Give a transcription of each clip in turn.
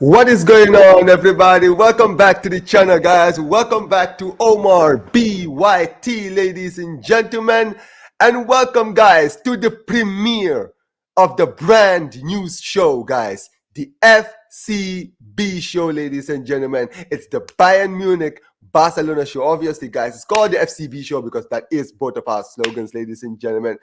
What is going on, everybody? Welcome back to the channel, guys. Welcome back to Omar BYT, ladies and gentlemen. And welcome, guys, to the premiere of the brand new show, guys. The FCB Show, ladies and gentlemen. It's the Bayern Munich Barcelona show. Obviously, guys, it's called the FCB Show because that is both of our slogans, ladies and gentlemen.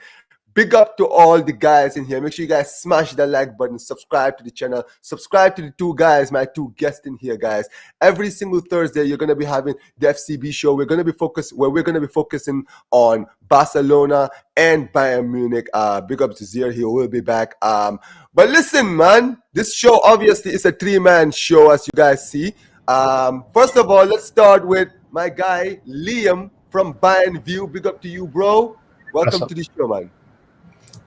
Big up to all the guys in here. Make sure you guys smash the like button, subscribe to the channel, subscribe to the two guys, my two guests in here, guys. Every single Thursday, you're gonna be having the FCB show. We're gonna be focusing on Barcelona and Bayern Munich. Big up to Zeer, he will be back. But listen, man, this show obviously is a three-man show, as you guys see. First of all, let's start with my guy Liam from Bayern View. Big up to you, bro. Welcome to the show, man.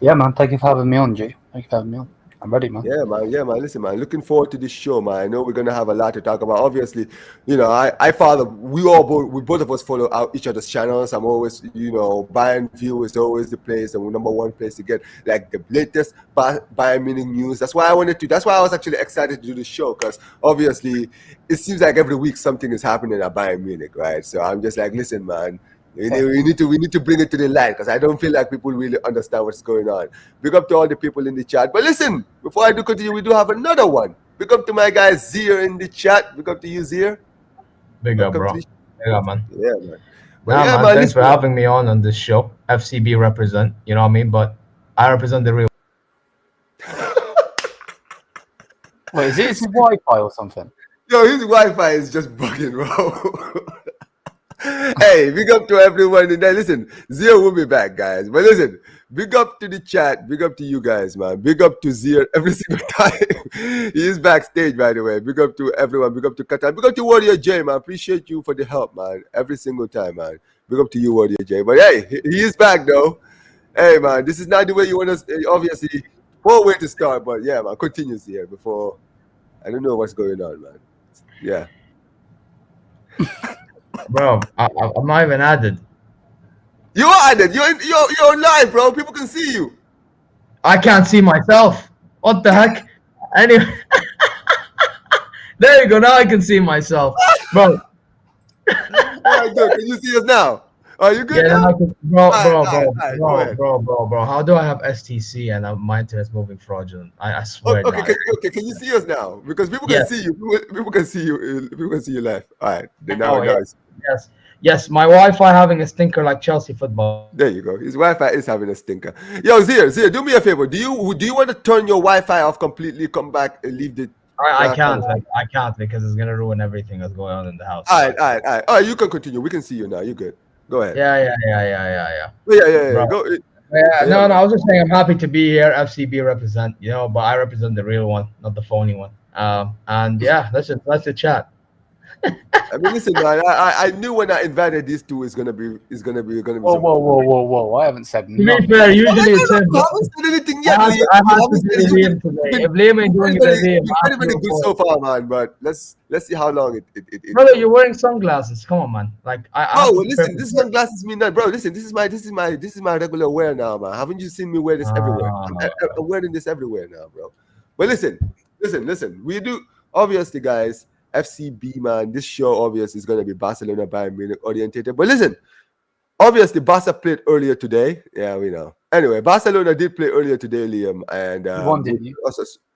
Yeah, man. Thank you for having me on, Jay. Thank you for having me on. I'm ready, man. Yeah, man. Listen, man. Looking forward to this show, man. I know we're gonna have a lot to talk about. Obviously, we both of us follow each other's channels. I'm always, Bayern View is always the place, and number one place to get like the latest Bayern Munich news. That's why I was actually excited to do this show, because obviously it seems like every week something is happening at Bayern Munich, right? So I'm just like, listen, man. We need to bring it to the light, because I don't feel like people really understand what's going on. Big up to all the people in the chat. But listen, before I do continue, we do have another one. Big up to my guy Zeer in the chat. Big up to you, Zeer. Big up, bro. Big up, man. Yeah, man. Man, thanks for having me on this show. FCB represent, you know what I mean? But I represent the real. Wait, is it his Wi-Fi or something? Yo, his Wi-Fi is just bugging, bro. Hey, big up to everyone in there. Listen, Zeer will be back, guys. But listen, big up to the chat. Big up to you guys, man. Big up to Zeer every single time. He is backstage, by the way. Big up to everyone. Big up to Qatar. Big up to Warrior J, man. Appreciate you for the help, man. Every single time, man. Big up to you, Warrior J. But hey, he is back, though. Hey, man, this is not the way you want to, obviously, poor way to start. But yeah, man, continues here before. I don't know what's going on, man. Yeah. Bro, I'm not even added. You are added. You're live, bro. People can see you. I can't see myself. What the heck? Anyway, there you go. Now I can see myself, bro. All right, good. Can you see us now? Are you good? Yeah, now? Bro. How do I have STC and my internet's moving fraudulent? I swear. Okay. Can you see us now? Because people can see you. People can see you. People can see you live. All right. Yes. My Wi-Fi having a stinker like Chelsea football. There you go. His Wi-Fi is having a stinker. Yo, Zeer, do me a favor. Do you want to turn your Wi-Fi off completely? Come back and leave the. I can't because it's gonna ruin everything that's going on in the house. All right. You can continue. We can see you now. You're good. Go ahead. Yeah. Go. No. I was just saying I'm happy to be here. FCB represent, but I represent the real one, not the phony one. And yeah, let's chat. I mean, listen, man. I knew when I invited these two, it's gonna be. Whoa! I haven't said nothing. To be fair, usually it's him. I haven't said anything yet. I have to do Liam today. If Liam ain't doing it, Liam. It's very good so far, man. But let's see how long it. Brother, you're wearing sunglasses. Come on, man. Like listen, this sunglasses mean that, bro. Listen, this is my regular wear now, man. Haven't you seen me wear this everywhere? I'm wearing this everywhere now, bro. But listen. We do obviously, guys. FCB, man, this show obviously is going to be Barcelona Bayern Munich orientated. But listen, obviously Barca played earlier today. Yeah, we know. Anyway, Barcelona did play earlier today, Liam, and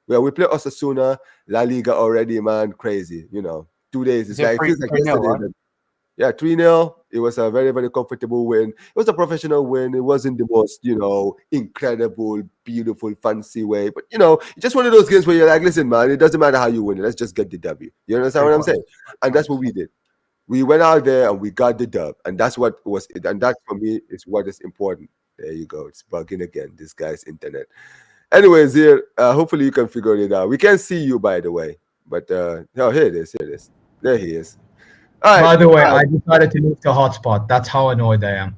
we played Osasuna, La Liga already, man. Crazy, 2 days. It feels like yesterday. Right? Yeah, 3-0. It was a very, very comfortable win. It was a professional win. It wasn't the most, incredible, beautiful, fancy way. But, it's just one of those games where you're like, listen, man, it doesn't matter how you win it. Let's just get the W. You understand what I'm saying? And that's what we did. We went out there and we got the dub. And that's what was it. And that, for me, is what is important. There you go. It's bugging again, this guy's internet. Anyways, here, hopefully you can figure it out. We can't see you, by the way. But, here it is. There he is. All right. By the way, I decided to move to hotspot. That's how annoyed I am.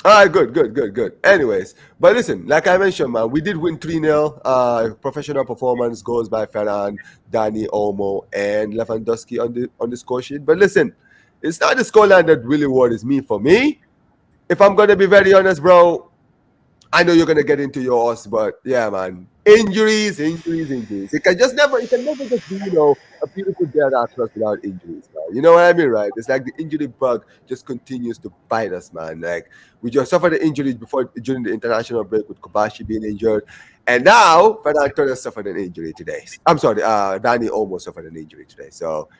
All right, good. Anyways, but listen, like I mentioned, man, we did win 3-0. Professional performance goes by Ferran, Dani Olmo, and Lewandowski on the score sheet. But listen, it's not the scoreline that really worries me. For me, if I'm gonna be very honest, bro, I know you're gonna get into yours, but yeah, man. Injuries. It can never just be, a beautiful day across without injuries, man. You know what I mean, right? It's like the injury bug just continues to bite us, man. Like we just suffered the injuries during the international break with Kobashi being injured. And now Ferran Torres suffered an injury today. I'm sorry, Danny almost suffered an injury today. So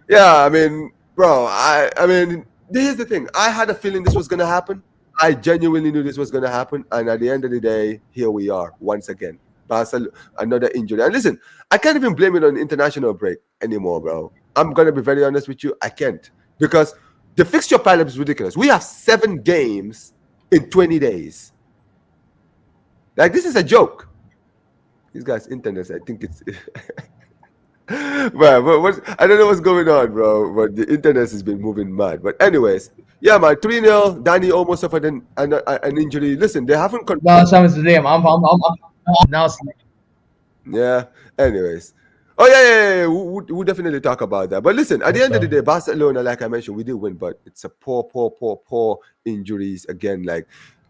yeah, I mean, bro, I mean, here's the thing. I had a feeling this was gonna happen. I genuinely knew this was going to happen, and at the end of the day, here we are once again. Barcelona, another injury. And listen, I can't even blame it on international break anymore, bro. I'm going to be very honest with you. I can't, because the fixture pile-up is ridiculous. We have 7 games in 20 days. Like, this is a joke. These guys' internet, I think it's... But I don't know what's going on, bro. But the internet has been moving mad. But anyways, yeah, man, 3-0. Danny almost suffered an injury. Listen, they haven't. No, someone's Liam. I'm now. Yeah. Anyways. Oh yeah. We'll definitely talk about that. But listen, at the end of the day, Barcelona, like I mentioned, we did win, but it's a poor injuries again. Like,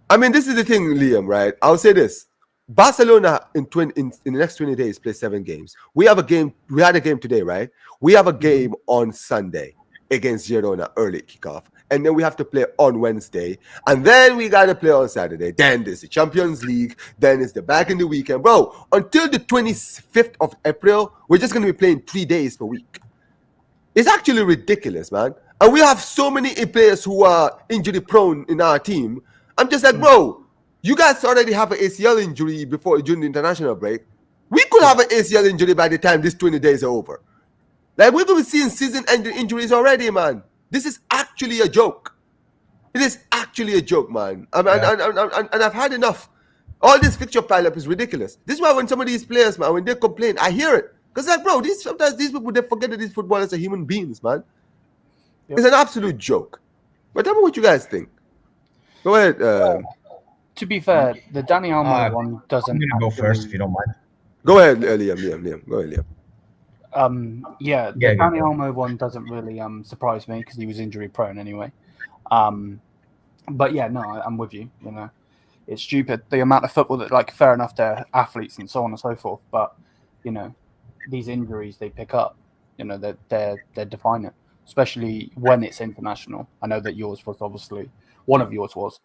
I mean, this is the thing, Liam. Right? I'll say this. Barcelona in the next 20 days play 7 games. We have a game. We had a game today, right? We have a game on Sunday against Girona, early kickoff, and then we have to play on Wednesday, and then we gotta play on Saturday. Then there's the Champions League. Then it's the back in the weekend, bro. Until the 25th of April, we're just gonna be playing 3 days per week. It's actually ridiculous, man. And we have so many players who are injury prone in our team. I'm just like, bro. You guys already have an ACL injury during the international break. We could have an ACL injury by the time this 20 days are over. Like, we're going to be seeing season-ending injuries already, man. This is actually a joke. It is actually a joke, man. And I've had enough. All this fixture pile-up is ridiculous. This is why when some of these players, man, when they complain, I hear it. Because, like, bro, sometimes these people, they forget that these footballers are human beings, man. Yep. It's an absolute joke. But tell me what you guys think. Go ahead. To be fair, the Danny Olmo one doesn't. I'm gonna go first if you don't mind. Go ahead, Liam. Go ahead, Liam. The Danny Olmo one doesn't really surprise me because he was injury prone anyway. But yeah, no, I'm with you. You know, it's stupid the amount of football that, like, fair enough, they're athletes and so on and so forth. But you know, these injuries they pick up, you know, they're defining, especially when it's international. I know that yours was obviously one of yours was.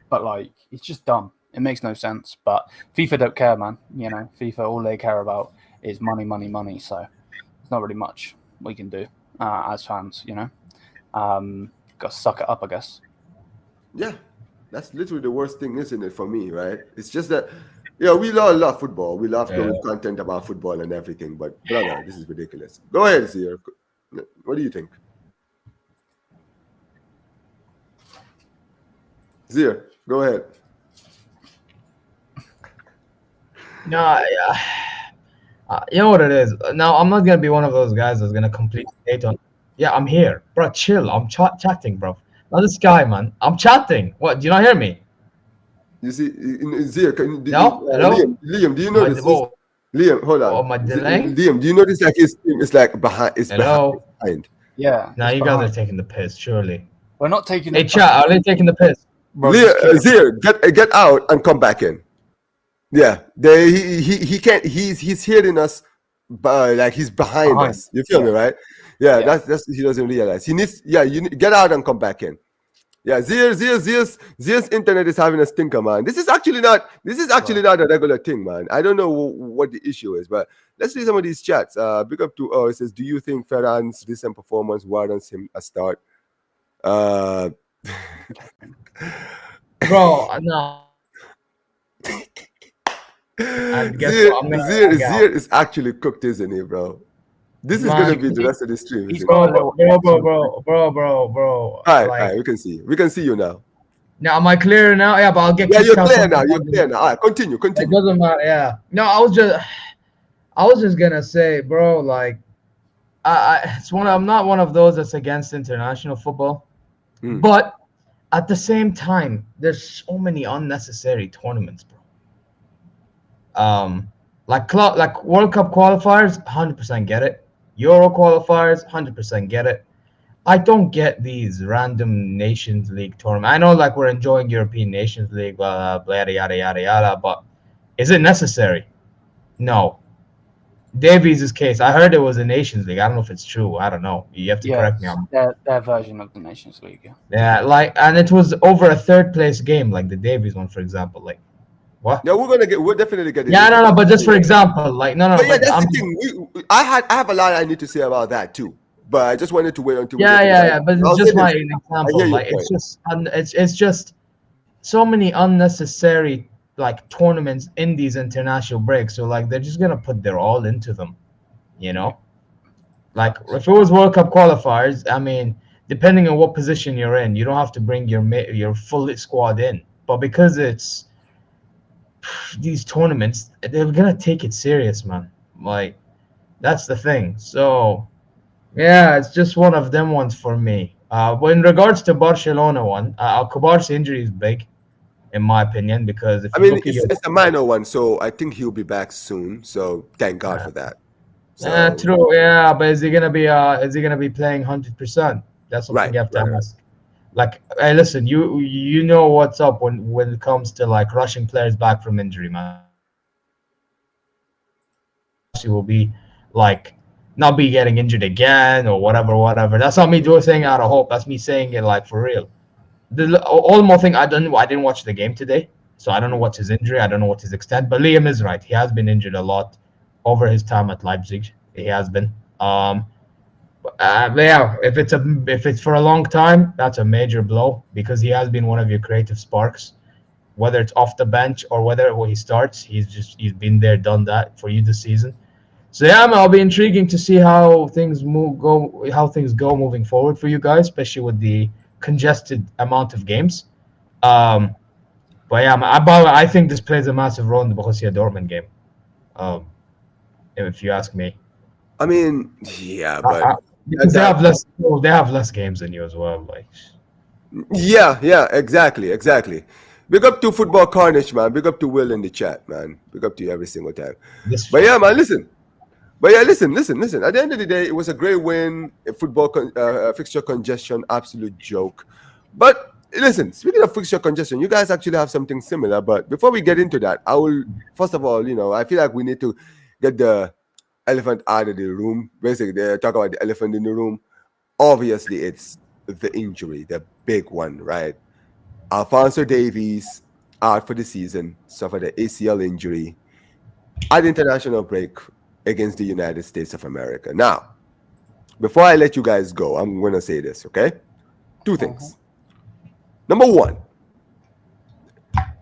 But, like, it's just dumb. It makes no sense. But FIFA don't care, man. You know, FIFA, all they care about is money. So there's not really much we can do as fans, you know. Got to suck it up, I guess. Yeah, that's literally the worst thing, isn't it, for me, right? It's just that, we love football. We love doing content about football and everything. But, brother, this is ridiculous. Go ahead, Zeer. What do you think? Zeer, go ahead. No, you know what it is. Now, I'm not gonna be one of those guys that's gonna completely hate on. Yeah, I'm here, bro. Chill. I'm chatting, bro. Now this guy, man. I'm chatting. What? Do you not hear me? You see, Zeer, hello? Liam, do you know this? Liam, hold on. Oh, my delay? Liam, do you notice like his team is like behind? It's behind. Yeah. Now you guys are taking the piss, surely. We're not taking. Hey, chat. Are they taking the piss? Zeer, get out and come back in. Yeah, he can't. He's hearing us, like he's behind us. You feel me, right? Yeah, that's he doesn't realize. He needs. Yeah, get out and come back in. Yeah, Zeer's internet is having a stinker, man. This is actually not a regular thing, man. I don't know what the issue is, but let's see some of these chats. Big up to it says, do you think Ferran's recent performance warrants him a start? Bro, no. Zeer is actually cooked, isn't he, bro? This is gonna be the rest of the stream. Bro. Alright, we can see. We can see you now. Now, am I clear now? Yeah, but I'll get. Yeah, you're clear now. You're clear now. All right, continue. It doesn't matter. Yeah. No, I was just gonna say, bro. Like, I'm not one of those that's against international football, but at the same time, there's so many unnecessary tournaments, bro. Like World Cup qualifiers, 100% get it. Euro qualifiers, 100% get it. I don't get these random Nations League tournaments. I know, like, we're enjoying European Nations League, blah, blah, yada, yada, yada, yada, but is it necessary? No. Davies' case, I heard it was a Nations League. I don't know if it's true. I don't know. You have to correct me. Their version of the Nations League. Yeah, like, and it was over a third place game, like the Davies one, for example. Like, what? No, we're definitely getting. Yeah, no, but just for example, like, no. But yeah, that's the thing. I have a lot I need to say about that too. But I just wanted to wait until. Yeah. But it's just my example. Like, it's just so many unnecessary like tournaments in these international breaks. So like they're just gonna put their all into them, you know. Like if it was World Cup qualifiers, I mean, depending on what position you're in, you don't have to bring your full squad in. But because it's these tournaments, they're gonna take it serious, man. Like that's the thing. So yeah, it's just one of them ones for me. But in regards to Barcelona one, Kubar's injury is big, in my opinion, because if it's a minor one, so I think he'll be back soon. So thank God for that. So, true. Yeah, but is he gonna be playing 100%? That's something you have to ask. Like, hey, listen, you know what's up when it comes to like rushing players back from injury, man. He will be like not be getting injured again or whatever. That's not me saying out of hope. That's me saying it like for real. The all more thing I didn't watch the game today, so I don't know what's his injury. I don't know what his extent. But Liam is right. He has been injured a lot over his time at Leipzig. He has been. Yeah, if it's for a long time, that's a major blow because he has been one of your creative sparks. Whether it's off the bench or whether he starts, he's been there, done that for you this season. So yeah, man, it'll be intriguing to see how things go moving forward for you guys, especially with the congested amount of games. But yeah, I think this plays a massive role in the Borussia Dortmund game. If you ask me. I mean, yeah, but because they have less games than you as well. Like, yeah, exactly. Big up to Football Carnage, man. Big up to Will in the chat, man. Big up to you every single time. But yeah, man, listen. At the end of the day, it was a great win. A football fixture congestion, absolute joke. But listen, speaking of fixture congestion, you guys actually have something similar. But before we get into that, I will first of all, I feel like we need to get the elephant out of the room. Basically, they talk about the elephant in the room. Obviously, it's the injury, the big one, right? Alphonso Davies out for the season, suffered an ACL injury at the international break against the United States of America. Now, before I let you guys go, I'm going to say this, okay? Two things. Number one,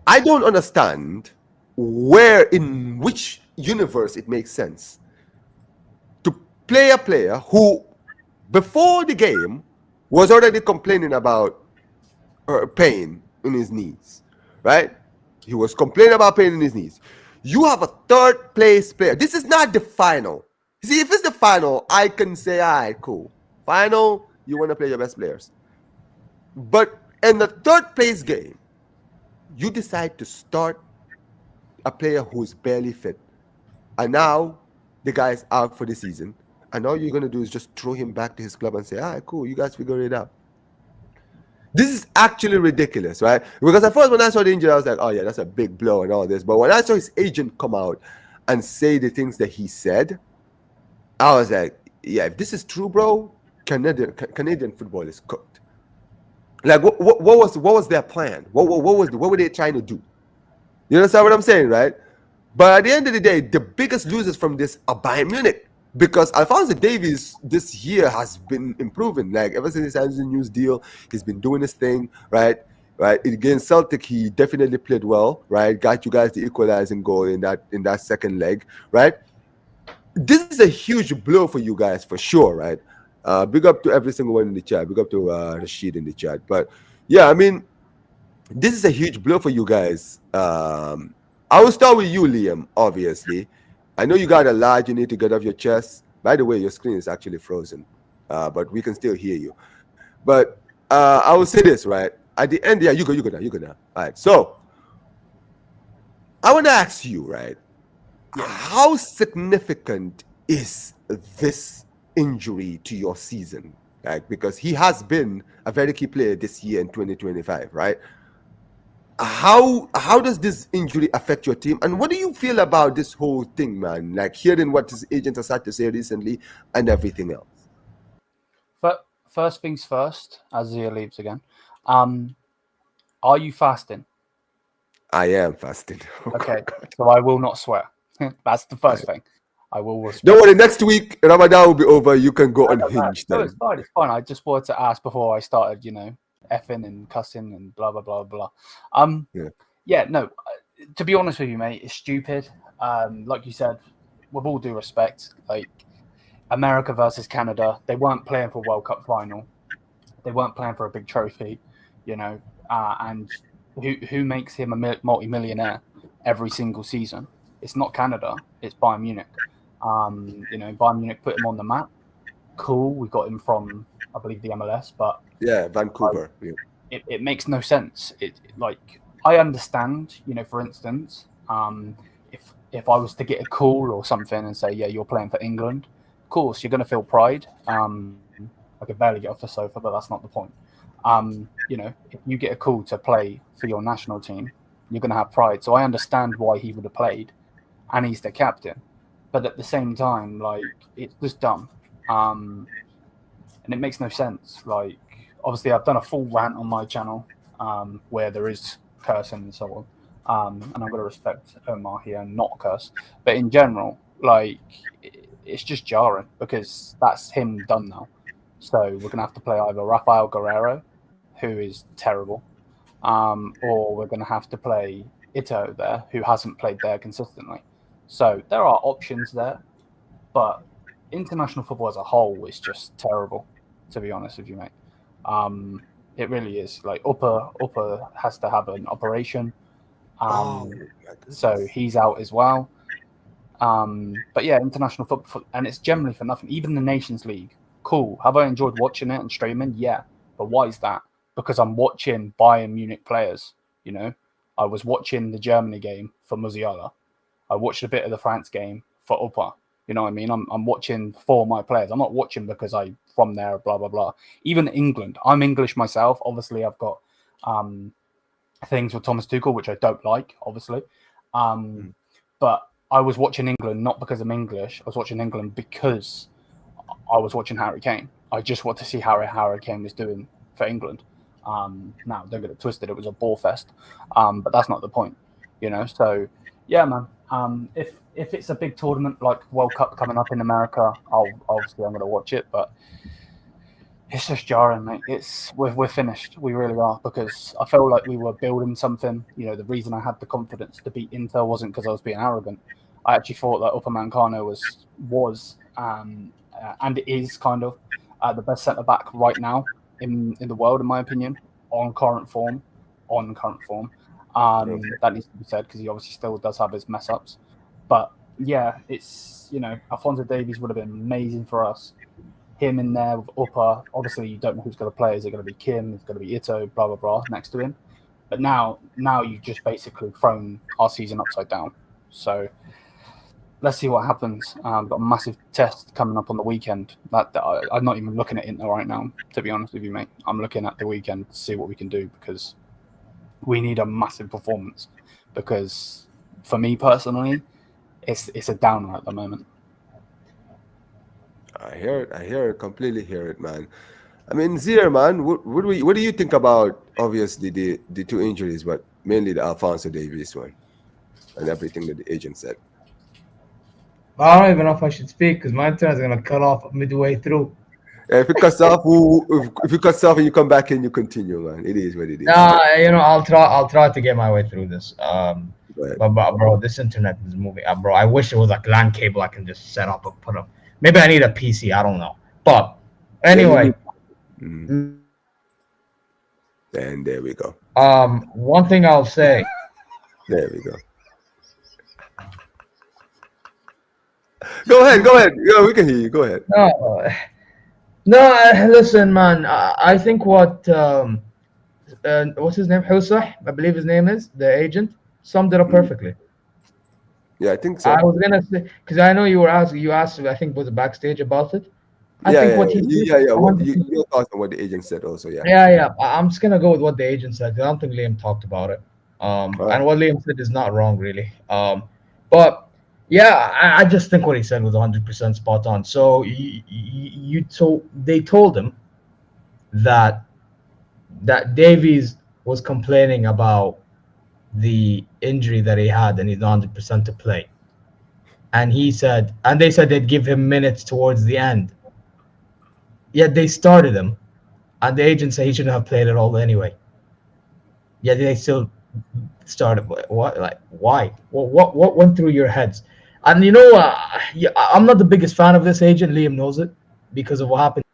I don't understand in which universe it makes sense to play a player who, before the game, was already complaining about pain in his knees, right? He was complaining about pain in his knees. You have a third place player. This is not the final. See, if it's the final, I can say, all right, cool. Final, you want to play your best players. But in the third place game, you decide to start a player who's barely fit. And now the guy's out for the season. And all you're going to do is just throw him back to his club and say, all right, cool, you guys figure it out. This is actually ridiculous, right? Because at first when I saw the injury, I was like, oh yeah, that's a big blow and all this. But when I saw his agent come out and say the things that he said, I was like, yeah, if this is true, bro, Canadian football is cooked. Like, what was their plan? What were they trying to do? You understand what I'm saying, right? But at the end of the day, the biggest losers from this are Bayern Munich. Because Alphonso Davies this year has been improving. Like ever since he signed his new deal, he's been doing his thing, right? Against Celtic, he definitely played well, right? Got you guys the equalizing goal in that second leg, right? This is a huge blow for you guys for sure, right? Big up to every single one in the chat. Big up to Rashid in the chat. But yeah, I mean, this is a huge blow for you guys. I will start with you, Liam, obviously. I know you got a lot you need to get off your chest. By the way, your screen is actually frozen, but we can still hear you. But I will say this, right? At the end, yeah, you go now. All right, so I want to ask you, right? How significant is this injury to your season? like, because he has been a very key player this year in 2025, right? How does this injury affect your team, and what do you feel about this whole thing, man? Like hearing what his agent has had to say recently and everything else. But first things first, as Zeer leaves again, are you fasting? I am fasting. Okay, so I will not swear. That's the first thing. I will respect. Don't worry, next week Ramadan will be over. You can go unhinged. No, it's fine. It's fine. I just wanted to ask before I started, effing and cussing and blah blah blah blah. No. To be honest with you, mate, it's stupid. Like you said, with all due respect, like America versus Canada, they weren't playing for World Cup final. They weren't playing for a big trophy, and who makes him a multi-millionaire every single season? It's not Canada. It's Bayern Munich. Bayern Munich put him on the map. Cool. We got him from, I believe, the MLS, but Vancouver. It makes no sense. I understand, for instance, if I was to get a call or something and say, yeah, you're playing for England, of course you're going to feel pride. I could barely get off the sofa, but that's not the point. If you get a call to play for your national team, you're going to have pride. So I understand why he would have played, and he's the captain. But at the same time, it's just dumb. And it makes no sense. Obviously, I've done a full rant on my channel where there is cursing and so on. And I'm going to respect Omar here and not curse. But in general, it's just jarring because that's him done now. So we're going to have to play either Rafael Guerrero, who is terrible, or we're going to have to play Ito there, who hasn't played there consistently. So there are options there, but international football as a whole is just terrible, to be honest with you, mate. It really is. Upper has to have an operation, so he's out as well. But yeah, international football, and it's generally for nothing. Even the Nations League, cool. Have I enjoyed watching it and streaming? Yeah, but why is that? Because I'm watching Bayern Munich players. I was watching the Germany game for Musiala. I watched a bit of the France game for Upper. You know what I mean? I'm watching for my players. I'm not watching because I'm from there, blah, blah, blah. Even England. I'm English myself. Obviously, I've got things with Thomas Tuchel, which I don't like, obviously. But I was watching England not because I'm English. I was watching England because I was watching Harry Kane. I just want to see how Harry Kane was doing for England. Now, don't get it twisted. It was a ball fest. But that's not the point, So, yeah, man. If it's a big tournament like World Cup coming up in America, I'm going to watch it. But it's just jarring, mate. We're finished. We really are, because I felt like we were building something. The reason I had the confidence to beat Inter wasn't because I was being arrogant. I actually thought that Upamecano was and it is kind of the best centre back right now in the world, in my opinion, on current form. That needs to be said because he obviously still does have his mess ups. But yeah, it's Alphonso Davies would have been amazing for us. Him in there with Upper. Obviously, you don't know who's going to play. Is it going to be Kim? Is it going to be Ito? Blah blah blah next to him. But now you've just basically thrown our season upside down. So let's see what happens. Got a massive test coming up on the weekend. I'm not even looking at Inter right now, to be honest with you, mate. I'm looking at the weekend to see what we can do because we need a massive performance. Because for me personally, it's a downer at the moment. I hear it, completely hear it, man. I mean, Zeer, man, what do you think about, obviously, the two injuries, but mainly the Alphonso Davies one and everything that the agent said? I don't even know if I should speak because my internet's going to cut off midway through. Yeah, if it cuts off, if it cuts off and you come back and you continue, man. It is what it is. Nah, I'll try to get my way through this. But bro, this internet is moving. Bro, I wish it was like LAN cable I can just set up and put up. Maybe I need a PC. I don't know. But anyway. And there we go. One thing I'll say. There we go. Go ahead. Yeah, we can hear you. Go ahead. No. Listen, man. I think what's his name? Husah, I believe his name is the agent. Summed it up perfectly. Yeah, I think so. I was gonna say because I know you asked. I think was backstage about it. I think what he did. Your thoughts on what the agent said also, yeah. Yeah. I'm just gonna go with what the agent said. I don't think Liam talked about it. And what Liam said is not wrong, really. But yeah, I just think what he said was 100% spot on. So they told him that Davies was complaining about the injury that he had, and he's 100% to play. And they said they'd give him minutes towards the end. Yet they started him, and the agent said he shouldn't have played at all anyway. Yet they still started. What? Like, why? What went through your heads? And I'm not the biggest fan of this agent. Liam knows it because of what happened.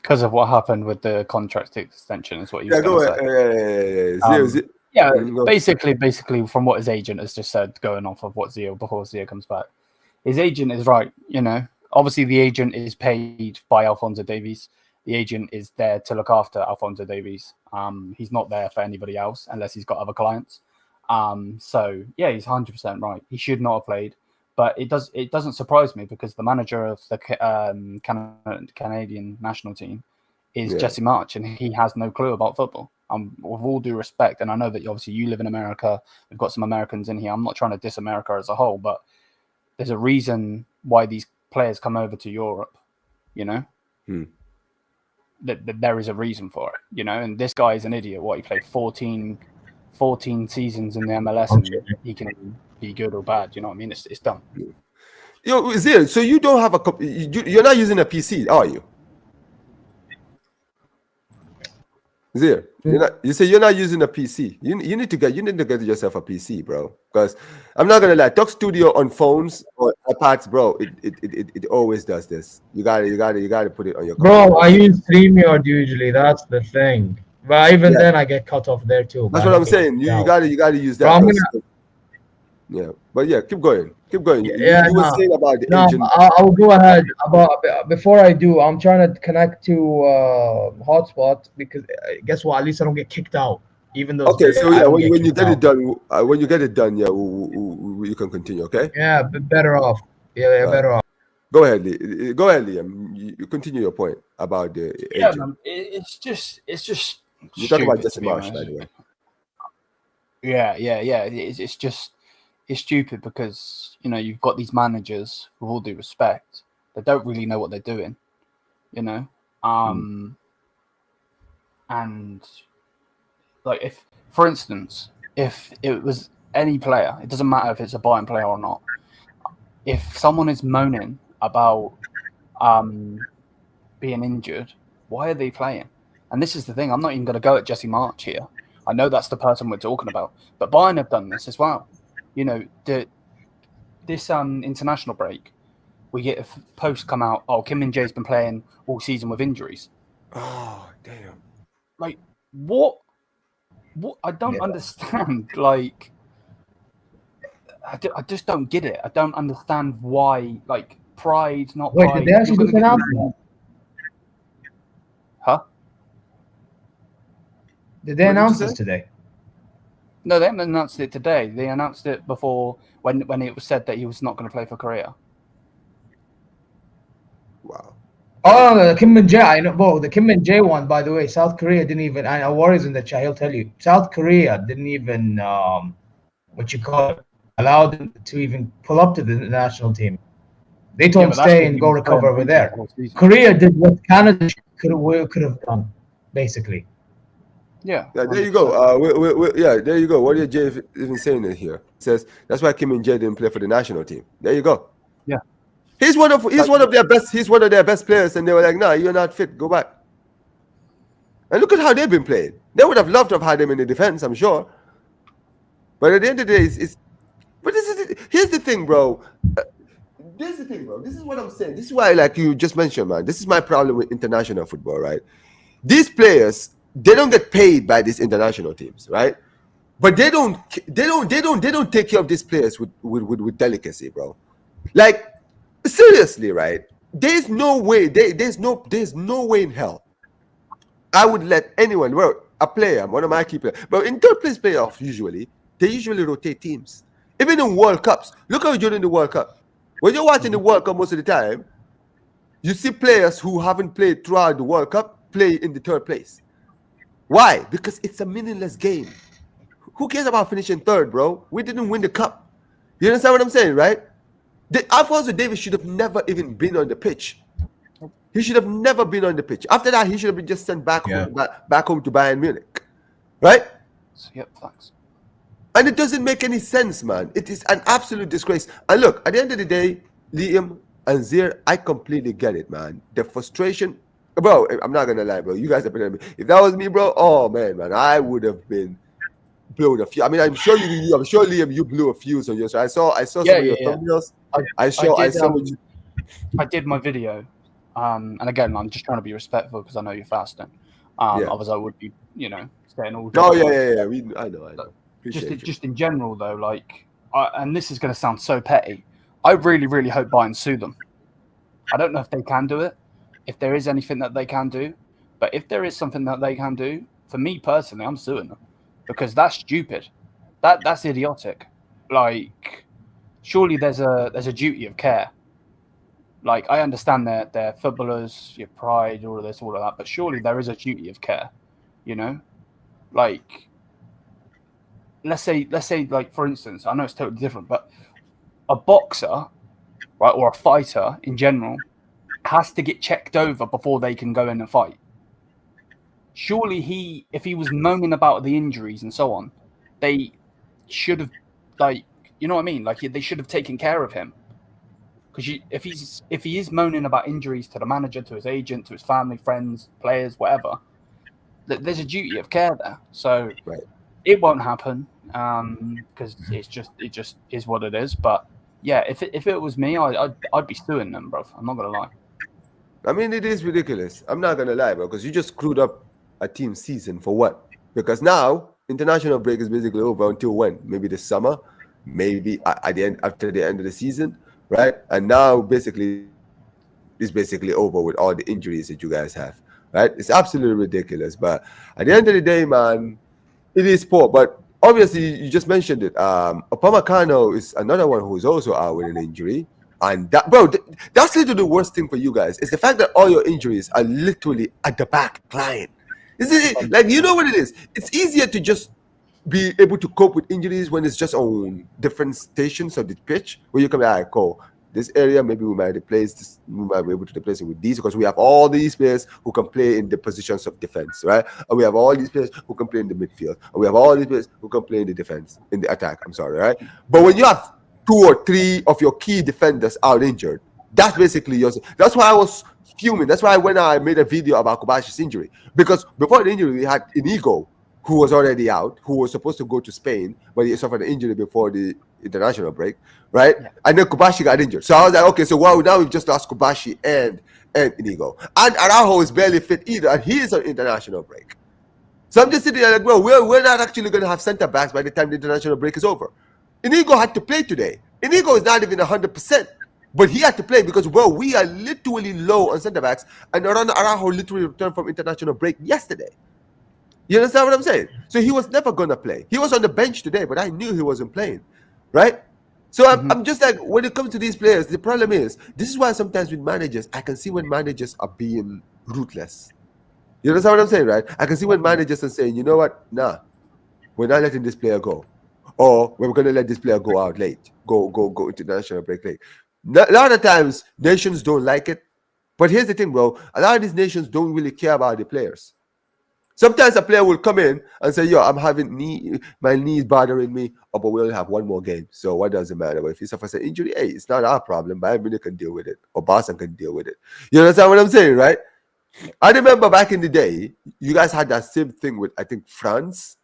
Because of what happened with the contract extension, is what you were going to say. Basically, from what his agent has just said, going off of what Zeer before Zeer comes back, his agent is right. Obviously the agent is paid by Alphonso Davies. The agent is there to look after Alphonso Davies. He's not there for anybody else unless he's got other clients. So yeah, he's 100% right. He should not have played, but it doesn't surprise me because the manager of the Canadian national team is Jesse March, and he has no clue about football. With all due respect, and I know that obviously you live in America, we've got some Americans in here. I'm not trying to diss America as a whole, but there's a reason why these players come over to Europe, that there is a reason for it, and this guy is an idiot. He played 14 seasons in the MLS, and he can be good or bad. You know what I mean? It's done. Yo, Zeer, so you don't have you're not using a PC, are you? Zeer, you say you're not using a PC. You need to get yourself a PC, bro. Because I'm not gonna lie, Talk Studio on phones or iPads, bro, it always does this. You gotta put it on your computer. Bro, I use StreamYard usually. That's the thing. But even then, I get cut off there too. That's what I'm saying. You gotta use that. Yeah, but yeah, keep going. You were saying about the agent. I'll go ahead. Before I do, I'm trying to connect to hotspot because guess what? At least I don't get kicked out. Even though. Okay, so yeah, when you get it done, yeah, you can continue. Okay. Yeah, better off. Yeah, better off. Go ahead, Liam. You continue your point about the agent. Man, it's just. You're talking about Jesse Marsh, by the way. Yeah. It's stupid because you've got these managers, with all due respect, that don't really know what they're doing, and like if, for instance, if it was any player, it doesn't matter if it's a Bayern player or not. If someone is moaning about being injured, why are they playing? And this is the thing. I'm not even going to go at Jesse March here. I know that's the person we're talking about, but Bayern have done this as well. This international break, we get a post come out. Oh, Kim Min-jae's been playing all season with injuries. Oh, damn! Like what? I don't understand. Like, I just don't get it. I don't understand why. Like pride, not Wait, pride. did they actually just announce that? Huh? Did they announce this today? No, they haven't announced it today. They announced it before when it was said that he was not going to play for Korea. Wow. Oh, the Kim Min-jae. I know. Whoa, the Kim Min-jae one, by the way, South Korea didn't even. I know Warriors in the chat. He'll tell you. South Korea didn't even allow them to even pull up to the national team. They told him stay and go recover over there. Korea did what Canada could have done, basically. Yeah. There you go. There you go. What are Jay even saying in here? It says that's why Kim Min-jae didn't play for the national team. There you go. Yeah. He's one of their best players, and they were like, "Nah, you're not fit. Go back." And look at how they've been playing. They would have loved to have had him in the defense, I'm sure. But at the end of the day, here's the thing, bro. This is what I'm saying. This is why, like you just mentioned, man. This is my problem with international football, right? These players, they don't get paid by these international teams, right? But they don't take care of these players with delicacy, bro. Like seriously, right? There's no way. There's no way in hell I would let anyone. Well, a player, one of my key players, but in third place playoffs, they usually rotate teams. Even in World Cups, look how we did in the World Cup. When you're watching the World Cup most of the time, you see players who haven't played throughout the World Cup play in the third place. Why? Because it's a meaningless game. Who cares about finishing third, bro? We didn't win the cup. You understand what I'm saying, right? Alphonso Davies should have never even been on the pitch. He should have never been on the pitch. After that, he should have been just sent back home to Bayern Munich, right? Yep, thanks. And it doesn't make any sense, man. It is an absolute disgrace. And look, at the end of the day, Liam and Zeer, I completely get it, man. The frustration, bro. I'm not gonna lie, bro. You guys have been. If that was me, bro, oh man, I would have been blown a few. I mean, I'm sure Liam, you blew a fuse on yours. I saw some of your thumbnails. I did my video, and again, I'm just trying to be respectful because I know you're fasting. Otherwise, I would be, staying all day. Oh yeah. I know. Just in general, though, like, and this is going to sound so petty. I really, really hope Bayern sue them. I don't know if they can do it, if there is anything that they can do, but if there is something that they can do, for me personally, I'm suing them because that's stupid. That's idiotic. Like, surely there's a duty of care. Like, I understand they're footballers, your pride, all of that, but surely there is a duty of care, Like, let's say, like, for instance, I know it's totally different, but a boxer, right, or a fighter in general, has to get checked over before they can go in and fight. Surely if he was moaning about the injuries and so on, they should have, like, you know what I mean? Like, they should have taken care of him. Because if he is moaning about injuries to the manager, to his agent, to his family, friends, players, whatever, there's a duty of care there. So it won't happen because it just is what it is. But yeah, if it was me, I'd be suing them, bro. I'm not gonna lie. I mean, it is ridiculous. I'm not gonna lie, bro, because you just screwed up a team season for what? Because now international break is basically over until when? Maybe this summer, maybe after the end of the season, right? And now basically it's basically over with all the injuries that you guys have, right? It's absolutely ridiculous. But at the end of the day, man, it is poor. But obviously, you just mentioned it. Upamecano is another one who's also out with an injury. And that, bro, that's literally the worst thing for you guys. It's the fact that all your injuries are literally at the back line. Isn't it? Like, you know what it is? It's easier to just be able to cope with injuries when it's just on different stations of the pitch, where you can be like, cool, this area, maybe we might replace this, we might be able to replace it with these, because we have all these players who can play in the positions of defense, right? And we have all these players who can play in the midfield, and we have all these players who can play in the defense, in the attack, right? But when you have 2 or 3 of your key defenders out injured, that's basically yours. That's why I was fuming. That's why when I made a video about Kobashi's injury, because before the injury, we had Inigo, who was already out, who was supposed to go to Spain, but he suffered an injury before the international break, right? Yeah. And then Kobashi got injured. So I was like, okay, so now we've just lost Kobashi and Inigo. And Araujo is barely fit either, and he is on international break. So I'm just sitting there like, well, we're not actually going to have center-backs by the time the international break is over. Inigo had to play today. Inigo is not even 100%, but he had to play because, well, we are literally low on center-backs, and Araujo literally returned from international break yesterday. You understand what I'm saying? So he was never going to play. He was on the bench today, but I knew he wasn't playing, right? So I'm just like, when it comes to these players, the problem is, this is why sometimes with managers, I can see when managers are being ruthless. You understand what I'm saying, right? I can see when managers are saying, you know what? Nah, we're not letting this player go. Or we're going to let this player go out late. Go international break late. A lot of times, nations don't like it. But here's the thing, bro. A lot of these nations don't really care about the players. Sometimes a player will come in and say, yo, I'm having my knees bothering me, but we only have 1 more game. So what does it matter? But if he suffers an injury, hey, it's not our problem. Bayern Munich can deal with it, or Barça can deal with it. You understand what I'm saying, right? I remember back in the day, you guys had that same thing with, I think, France.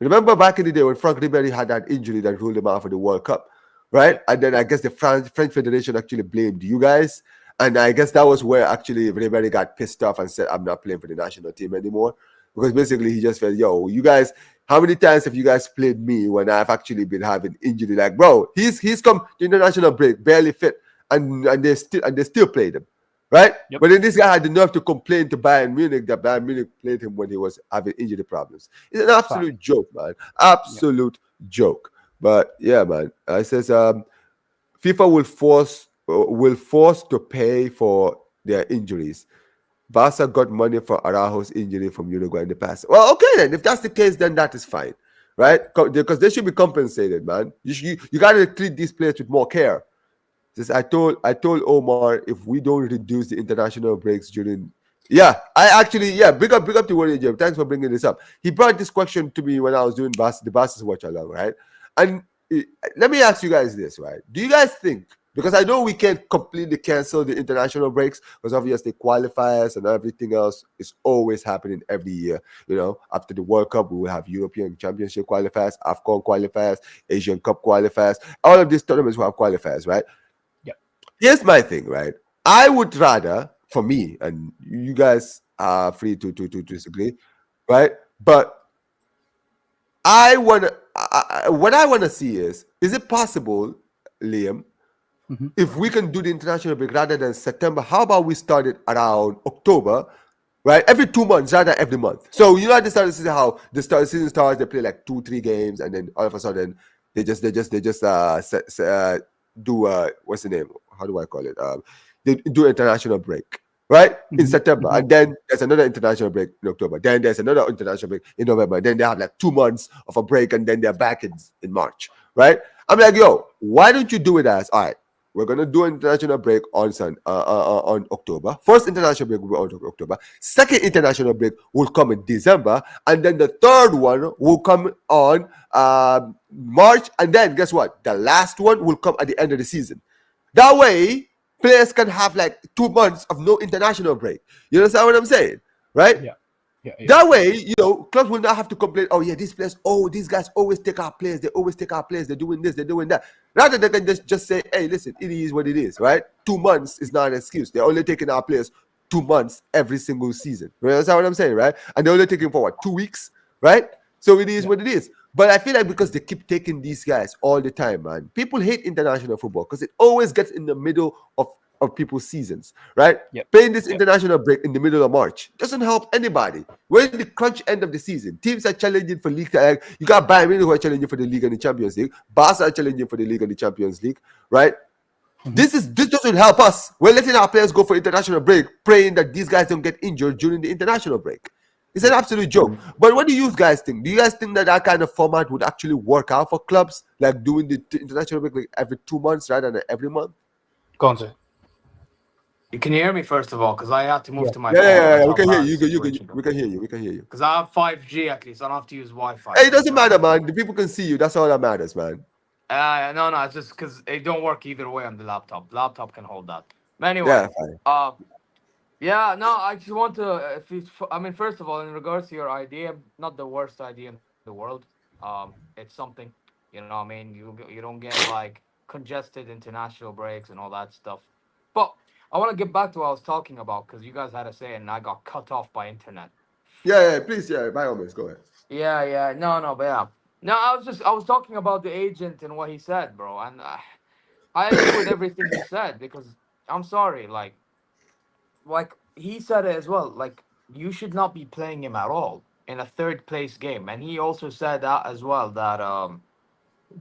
Remember back in the day when Franck Ribéry had that injury that ruled him out for the World Cup, right? And then I guess the French Federation actually blamed you guys. And I guess that was where actually Ribéry got pissed off and said, I'm not playing for the national team anymore. Because basically he just felt, yo, you guys, how many times have you guys played me when I've actually been having injury? Like, bro, he's come to international break, barely fit, and they still played him, right? Yep. But then this guy had the nerve to complain to Bayern Munich that Bayern Munich played him when he was having injury problems. It's an absolute joke, man. Absolute joke. But yeah, man. It says FIFA will force will force to pay for their injuries. Barca got money for Araujo's injury from Uruguay in the past. Well, okay then. If that's the case, then that is fine, right? Because they should be compensated, man. You got to treat these players with more care. Just I told Omar, if we don't reduce the international breaks during, big up to Warrior Jim. Thanks for bringing this up. He brought this question to me when I was doing the Barca's watch along, right? And let me ask you guys this, right? Do you guys think, because I know we can't completely cancel the international breaks because obviously qualifiers and everything else is always happening every year. You know, after the World Cup, we will have European Championship qualifiers, AFCON qualifiers, Asian Cup qualifiers. All of these tournaments will have qualifiers, right? Yeah. Here's my thing, right? I would rather, for me, and you guys are free to disagree, right? But what I want to see is it possible, Liam, if we can do the international break rather than September, how about we start it around October, right? Every 2 months rather than every month. So you know at the start of the season how the season starts, they play like 2-3 games, and then all of a sudden they just do what's the name? How do I call it? They do international break, right? In September, and then there's another international break in October. Then there's another international break in November. Then they have like 2 months of a break, and then they're back in March, right? I'm like, yo, why don't you do it as, all right, we're gonna do an international break on October. First international break will be on October. Second international break will come in December, and then the third one will come on March. And then guess what? The last one will come at the end of the season. That way, players can have like 2 months of no international break. You understand what I'm saying, right? Yeah. That way, you know, clubs will not have to complain. Oh yeah, these guys always take our players. They always take our players. They're doing this. They're doing that. Rather, they can just say, hey, listen, it is what it is, right? 2 months is not an excuse. They're only taking our players 2 months every single season. You understand what I'm saying, right? And they're only taking for what, 2 weeks, right? So it is what it is. But I feel like because they keep taking these guys all the time, man, people hate international football because it always gets in the middle of people's seasons, right? Playing this international break in the middle of March doesn't help anybody. We're in the crunch end of the season. Teams are challenging for league. You got Bayern Munich who are challenging for the league and the Champions League. Barça are challenging for the league and the Champions League, right? This doesn't help us. We're letting our players go for international break, praying that these guys don't get injured during the international break. It's an absolute joke. But what do you guys think? Do you guys think that kind of format would actually work out for clubs, like doing the international break like every 2 months rather than every month? Go on, Zeer. You can hear me first of all, because I had to move to my phone. Yeah, we can hear you. We can hear you. Because I have 5G at least. I don't have to use Wi-Fi. Hey, it doesn't matter, man. The people can see you. That's all that matters, man. No, it's just because it don't work either way on the laptop. The laptop can hold that. But anyway, I just want to. First of all, in regards to your idea, not the worst idea in the world. It's something, you know. You don't get like congested international breaks and all that stuff. But I want to get back to what I was talking about because you guys had to say it and I got cut off by internet. Please, by all means, go ahead. No, I was talking about the agent and what he said, bro, and I agree with everything he said because I'm sorry, like he said it as well, like you should not be playing him at all in a third place game, and he also said that as well that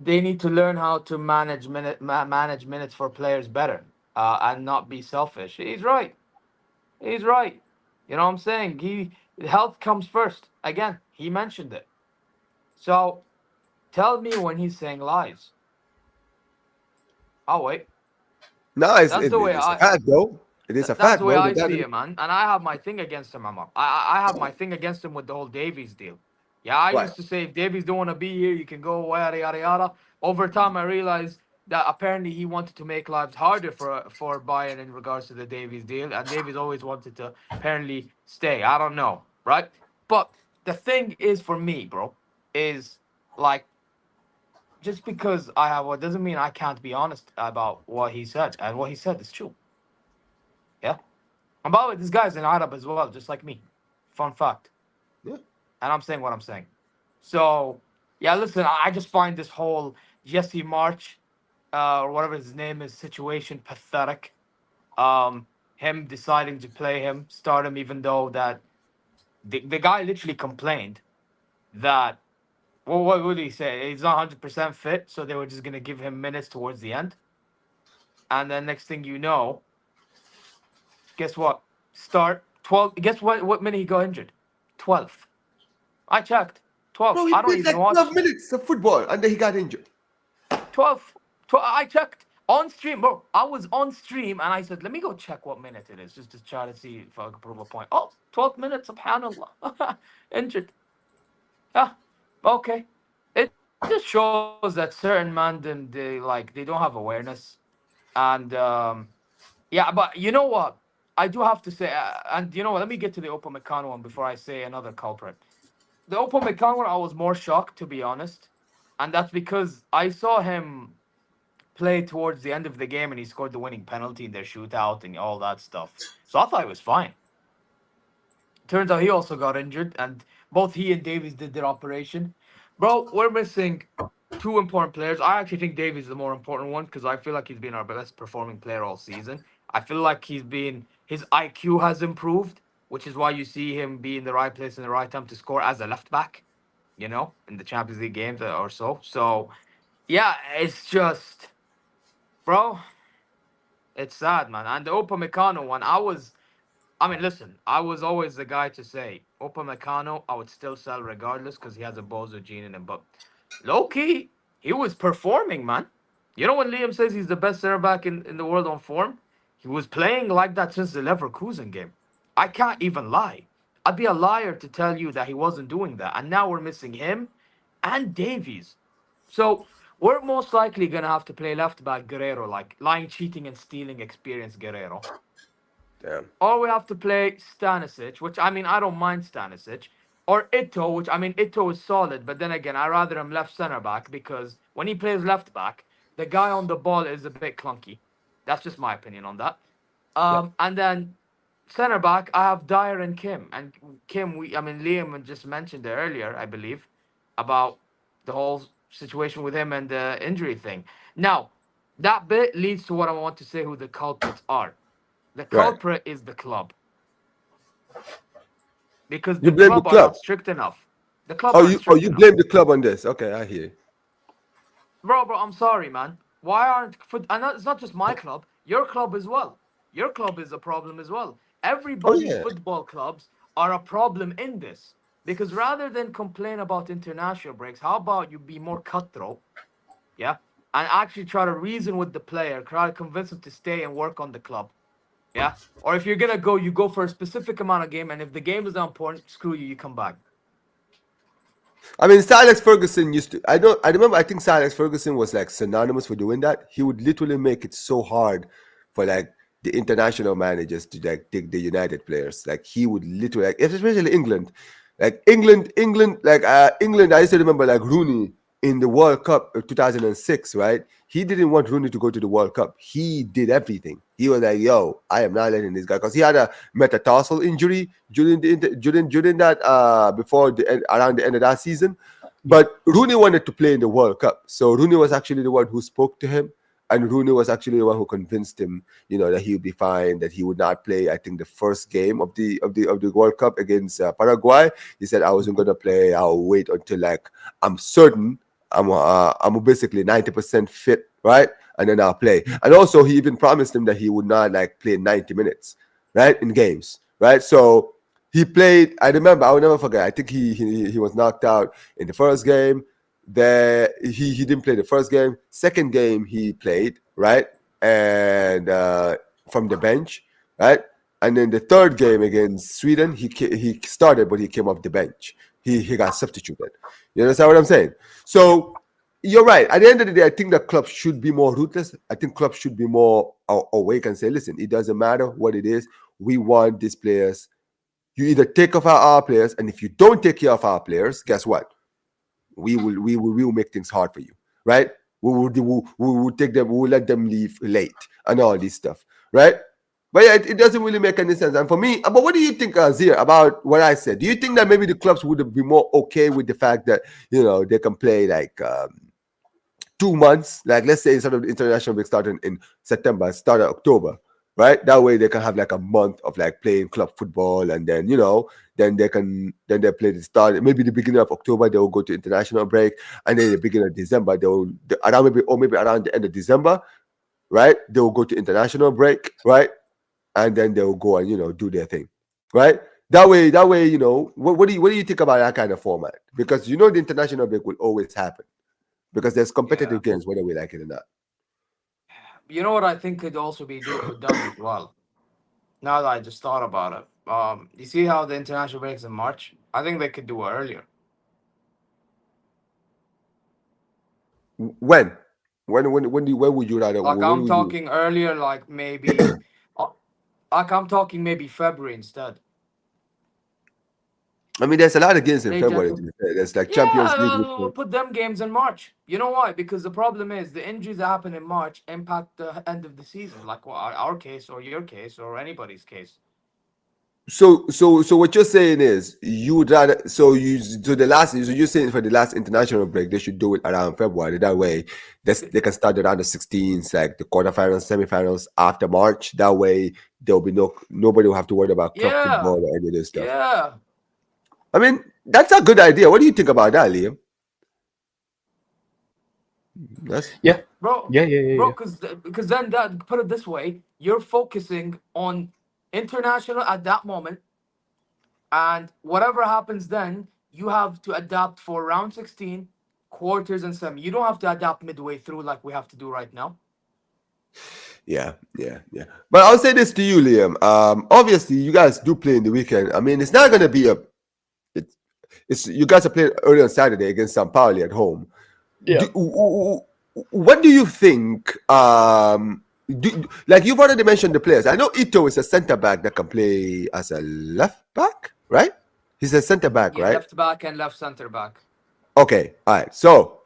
they need to learn how to manage minutes for players better. And not be selfish. He's right. You know what I'm saying? Health comes first. Again, he mentioned it. So, tell me when he's saying lies. I'll wait. No, it's a fact, though. It is a fact. That's the way I see it, man. And I have my thing against him, Amar. I have my thing against him with the whole Davies deal. Yeah, I used to say if Davies don't want to be here, you can go yada yada yada. Over time, I realized that apparently he wanted to make lives harder for Bayern in regards to the Davies deal, and Davies always wanted to apparently stay. I don't know, right? But the thing is for me, bro, is like just because I have what doesn't mean I can't be honest about what he said, and what he said is true. Yeah, and by the way, this guy's an Arab as well, just like me. Fun fact. Yeah, and I'm saying what I'm saying. So yeah, listen, I just find this whole Jesse March. Or whatever his name is, situation pathetic. Him deciding to play him, start him, even though that the guy literally complained that, well, what would he say? He's not 100% fit, so they were just going to give him minutes towards the end. and then next thing you know, guess what? Start 12. Guess what minute he got injured? 12th. I checked. 12th. Bro, he I don't played even like watch 12 minutes of football and then he got injured. 12th. I checked on stream, bro. I was on stream and I said, let me go check what minute it is just to try to see if I can prove a point. Oh, 12 minutes, subhanAllah. Injured. Yeah, okay. It just shows that certain man, they don't have awareness. And yeah, but you know what? I do have to say, and you know what? Let me get to the Upamecano one before I say another culprit. The Upamecano one, I was more shocked, to be honest. And that's because I saw him play towards the end of the game and he scored the winning penalty in their shootout and all that stuff. So I thought he was fine. Turns out he also got injured, and both he and Davies did their operation. Bro, we're missing two important players. I actually think Davies is the more important one because I feel like he's been our best performing player all season. I feel like his IQ has improved, which is why you see him be in the right place in the right time to score as a left back, in the Champions League games or so. So, yeah, it's just, bro, it's sad, man. And the Upamecano one, listen, I was always the guy to say, Upamecano, I would still sell regardless because he has a Bozo gene in him. But low-key, he was performing, man. You know when Liam says he's the best center back in the world on form? He was playing like that since the Leverkusen game. I can't even lie. I'd be a liar to tell you that he wasn't doing that. And now we're missing him and Davies. So we're most likely going to have to play left-back Guerrero, like lying, cheating, and stealing experienced Guerrero. Damn. Or we have to play Stanisic, which, I don't mind Stanisic. Or Ito, which, Ito is solid. But then again, I rather him left center-back because when he plays left-back, the guy on the ball is a bit clunky. That's just my opinion on that. And then center-back, I have Dyer and Kim. And Kim, Liam just mentioned it earlier, I believe, about the whole situation with him and the injury thing. Now, that bit leads to what I want to say who the culprits are. The culprit is the club. Because the club are not strict enough. The club you blame the club on this. Okay, I hear you. Bro, I'm sorry, man. Why aren't... And it's not just my club. Your club as well. Your club is a problem as well. Everybody's football clubs are a problem in this. Because rather than complain about international breaks, how about you be more cutthroat? Yeah? And actually try to reason with the player. Try to convince him to stay and work on the club. Yeah? Or if you're going to go, you go for a specific amount of game. And if the game is not important, screw you, you come back. Sir Alex Ferguson used to... I think Sir Alex Ferguson was like synonymous for doing that. He would literally make it so hard for like the international managers to like take the United players. Like he would literally, like, especially England. Like England, I used to remember like Rooney in the World Cup of 2006, right? He didn't want Rooney to go to the World Cup. He did everything. He was like, yo, I am not letting this guy, because he had a metatarsal injury during that before around the end of that season. But Rooney wanted to play in the World Cup. So Rooney was actually the one who spoke to him. And Rooney was actually the one who convinced him, that he would be fine, that he would not play, I think, the first game of the World Cup against Paraguay. He said, I wasn't going to play. I'll wait until like I'm certain I'm basically 90% fit, right? And then I'll play. And also he even promised him that he would not like play 90 minutes, right, in games, right? So he played. I remember, I will never forget. I think he was knocked out in the first game. He didn't play the first game. Second game he played, right, and from the bench, right. And then the third game against Sweden, he started, but he came off the bench. He got substituted. You understand what I'm saying? So you're right. At the end of the day, I think that clubs should be more ruthless. I think clubs should be more awake and say, listen, it doesn't matter what it is. We want these players. You either take care of our players, and if you don't take care of our players, guess what? We will make things hard for you, right? We will take them. We will let them leave late and all this stuff, right? But yeah, it doesn't really make any sense. And for me, but what do you think, Zeer, about what I said? Do you think that maybe the clubs would be more okay with the fact that they can play like 2 months, like let's say instead of the international break starting in September, start in October, right? That way they can have like a month of like playing club football, and then then they play the start. Maybe the beginning of October they will go to international break, and then the beginning of December maybe around the end of December right? They will go to international break, right? And then they will go and do their thing, right? That way, what do you think about that kind of format? Because the international break will always happen because there's competitive games whether we like it or not. You know what I think could also be done as well. Now that I just thought about it, you see how the international breaks in March? I think they could do it earlier. When would you rather? Like I'm talking earlier, like maybe, like I'm talking maybe February instead. I mean, there's a lot of games in February. There's like Champions League. We'll put them games in March. You know why? Because the problem is the injuries that happen in March impact the end of the season, like our case or your case or anybody's case. So what you're saying is you would rather you're saying for the last international break they should do it around February. That way they can start around the 16th, like the quarterfinals, semifinals after March. That way there'll be nobody will have to worry about club football or any of this stuff. Yeah. I mean, that's a good idea. What do you think about that, Liam? Bro. Bro, because then put it this way, you're focusing on international at that moment, and whatever happens then, you have to adapt for round 16, quarters, and semi. You don't have to adapt midway through like we have to do right now. Yeah. But I'll say this to you, Liam. Obviously, you guys do play in the weekend. I mean, it's not going to be you guys are playing early on Saturday against San Pauli at home. Yeah. What do you think? Like you've already mentioned the players. I know Ito is a centre back that can play as a left back, right? He's a centre back, right? Left back and left centre back. Okay, all right. So,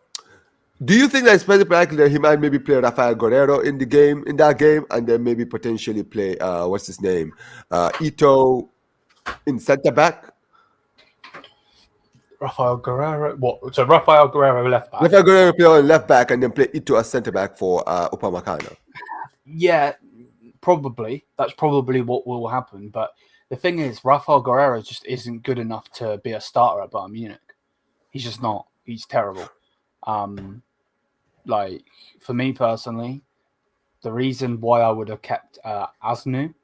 do you think that it's very likely that he might maybe play Rafael Guerrero in that game, and then maybe potentially play what's his name, Ito in centre back? Rafael Guerrero. What? So Rafael Guerrero left back. Rafael Guerrero play on left back and then play Ito as centre back for Upamecano. Yeah, probably. That's probably what will happen. But the thing is, Rafael Guerrero just isn't good enough to be a starter at Bayern Munich. He's just not. He's terrible. Like for me personally, the reason why I would have kept Asnu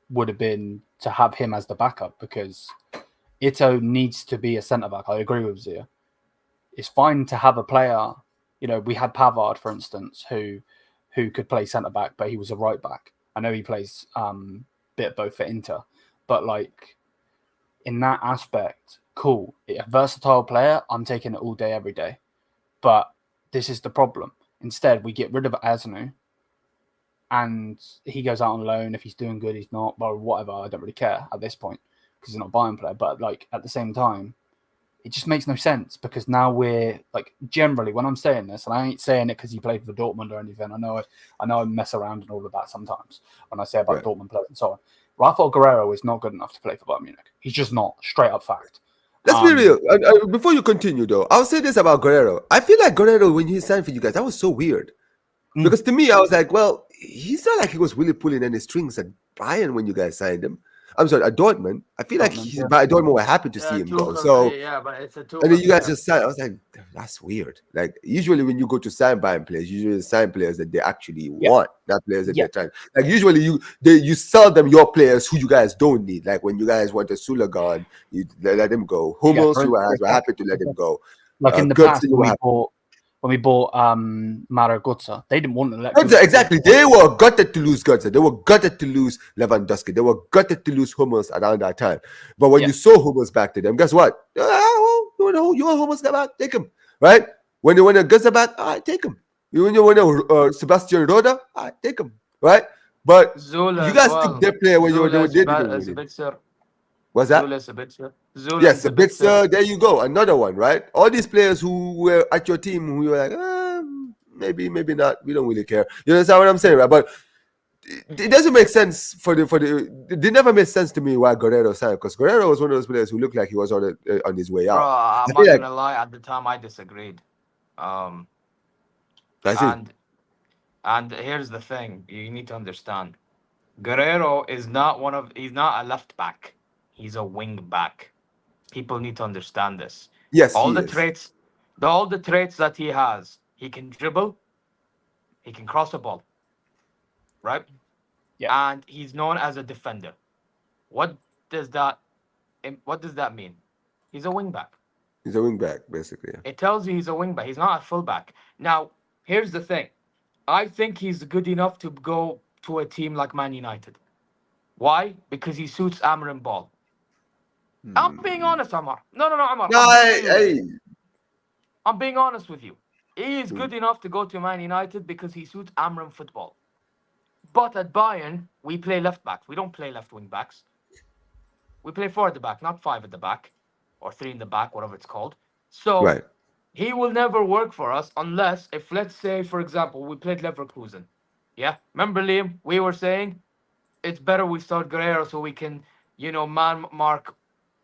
would have been to have him as the backup because Ito needs to be a centre-back. I agree with Zeer. It's fine to have a player. We had Pavard, for instance, who could play centre-back, but he was a right-back. I know he plays bit of both for Inter. But, like, in that aspect, cool. A versatile player, I'm taking it all day, every day. But this is the problem. Instead, we get rid of Asnu, and he goes out on loan. If he's doing good, he's not. Well, whatever. I don't really care at this point. Because he's not a Bayern player, but like at the same time, it just makes no sense because now we're like generally when I'm saying this, and I ain't saying it because he played for Dortmund or anything. I know I mess around and all of that sometimes when I say about Dortmund players and so on. Rafael Guerrero is not good enough to play for Bayern Munich. He's just not. Straight up fact. Let's be real. Before you continue, though, I'll say this about Guerrero. I feel like Guerrero, when he signed for you guys, that was so weird. Because to me, I was like, well, he's not like he was really pulling any strings at Bayern when you guys signed him. I'm sorry, at Dortmund. I feel like Dortmund were happy to see him go. So, but it's a and then you guys just signed. I was like, that's weird. Like, usually when you go to sign Bayern players, usually sign players that they actually want, not players that they're trying. Like, usually you sell them your players who you guys don't need. Like, when you guys want a Sula gone, you let him go. Hummels, you guys were happy to let him go. Like in the past, when we bought Maro Götze, they didn't want to let Götze, exactly. They were gutted to lose Götze. They were gutted to lose Lewandowski. They were gutted to lose Hummels around that time. But when you saw Hummels back to them, guess what? You want Hummels back? Take him. Right? When you want a Götze back, all right, take him. When you want a Sebastian Rode, all right, take him. Right? But Zola you guys took their player when you were doing it. What's that? Yes, Sabitzer. There you go. Another one, right? All these players who were at your team who were like, maybe not. We don't really care. You understand what I'm saying, right? But it doesn't make sense it never made sense to me why Guerrero signed, because Guerrero was one of those players who looked like he was on his way out. Bro, I'm not gonna lie. At the time, I disagreed. I see. And here's the thing: you need to understand, Guerrero is he's not a left back. He's a wing back. People need to understand this. Yes, all the traits that he has. He can dribble. He can cross a ball, right? Yeah. And he's known as a defender. What does that mean? He's a wing back. He's a wing back, basically. It tells you he's a wing back. He's not a fullback. Now, here's the thing. I think he's good enough to go to a team like Man United. Why? Because he suits Amrin Ball. I'm being honest, Amar. No, Amar. I'm being honest with you. He is good enough to go to Man United because he suits Amrin football. But at Bayern, we play left backs. We don't play left wing backs. We play 4 at the back, not 5 at the back, or 3 in the back, whatever it's called. So he will never work for us unless, if let's say, for example, we played Leverkusen. Yeah? Remember, Liam, we were saying it's better we start Guerrero so we can, man mark,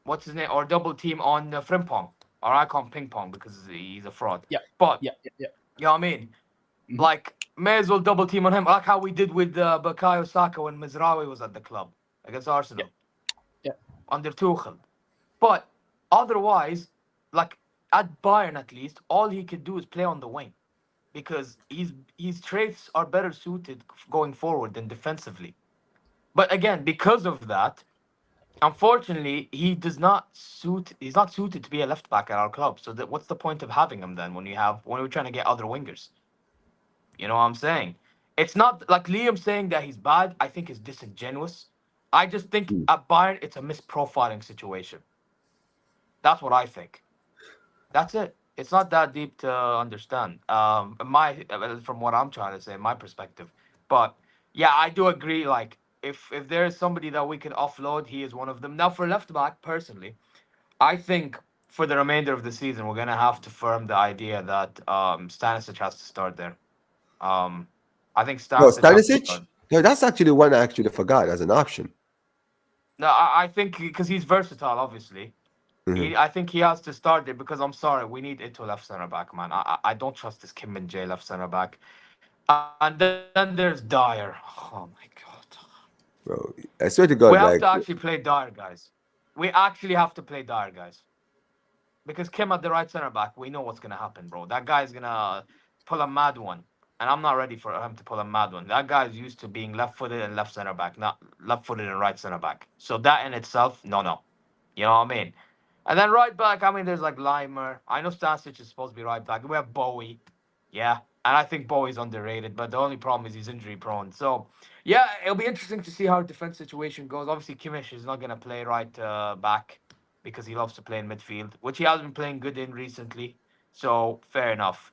what's his name, or double team on Frimpong. Or I call him Ping Pong because he's a fraud. Yeah. But, Yeah. you know what I mean? Like, may as well double team on him, like how we did with Bukayo Saka when Mizraoui was at the club against Arsenal. Yeah. Under Tuchel. But otherwise, like at Bayern at least, all he could do is play on the wing because his traits are better suited going forward than defensively. But again, because of that, unfortunately, he's not suited to be a left back at our club. So what's the point of having him then when we're trying to get other wingers? You know what I'm saying? It's not like Liam saying that he's bad. I think is disingenuous. I just think at Bayern it's a misprofiling situation. That's what I think. That's it. It's not that deep to understand. From what I'm trying to say, my perspective. But yeah, I do agree. Like if there is somebody that we can offload, he is one of them. Now for left back, personally, I think for the remainder of the season we're gonna have to firm the idea that Stanisic has to start there. I think Stanisic. No, that's actually one I actually forgot as an option. No, I think because he's versatile, obviously. I think he has to start there because I'm sorry, we need Ito left center back, man. I don't trust this Kim Min Jae left center back. And then there's Dyer. Oh my god, bro! I swear to God, we have to actually play Dyer, guys. We actually have to play Dyer, guys. Because Kim at the right center back, we know what's gonna happen, bro. That guy's gonna pull a mad one. And I'm not ready for him to pull a mad one. That guy's used to being left-footed and left center back, not left-footed and right center back. So that in itself, no. You know what I mean? And then right back, I mean, there's like Limer. I know Stanisic is supposed to be right back. We have Bowie. Yeah. And I think Bowie's underrated, but the only problem is he's injury prone. So, yeah, it'll be interesting to see how the defense situation goes. Obviously, Kimmich is not going to play right back because he loves to play in midfield, which he has been playing good in recently. So, fair enough.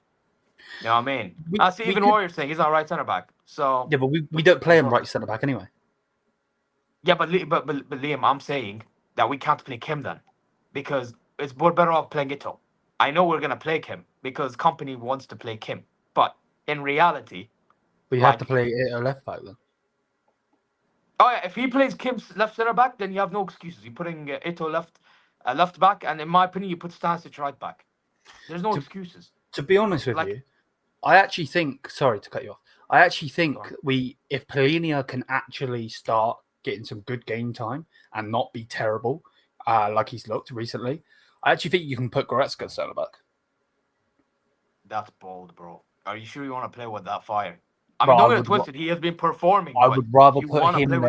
You know what I mean? I see even Warriors saying he's not right centre back. So yeah, but we don't play him right centre back anyway. Yeah, but Liam, I'm saying that we can't play Kim then because we're better off playing Ito. I know we're gonna play Kim because company wants to play Kim, but in reality, we have to play Ito left back then. Oh yeah, if he plays Kim's left centre back, then you have no excuses. You're putting Ito left back, and in my opinion, you put Stanisic right back. There's no excuses. To be honest with you, I actually think, sorry to cut you off, I actually think if Polinia can actually start getting some good game time and not be terrible, like he's looked recently, I actually think you can put Goretzka centre back. That's bold, bro. Are you sure you want to play with that fire? I mean, don't get it twisted. He has been performing. I would rather put him there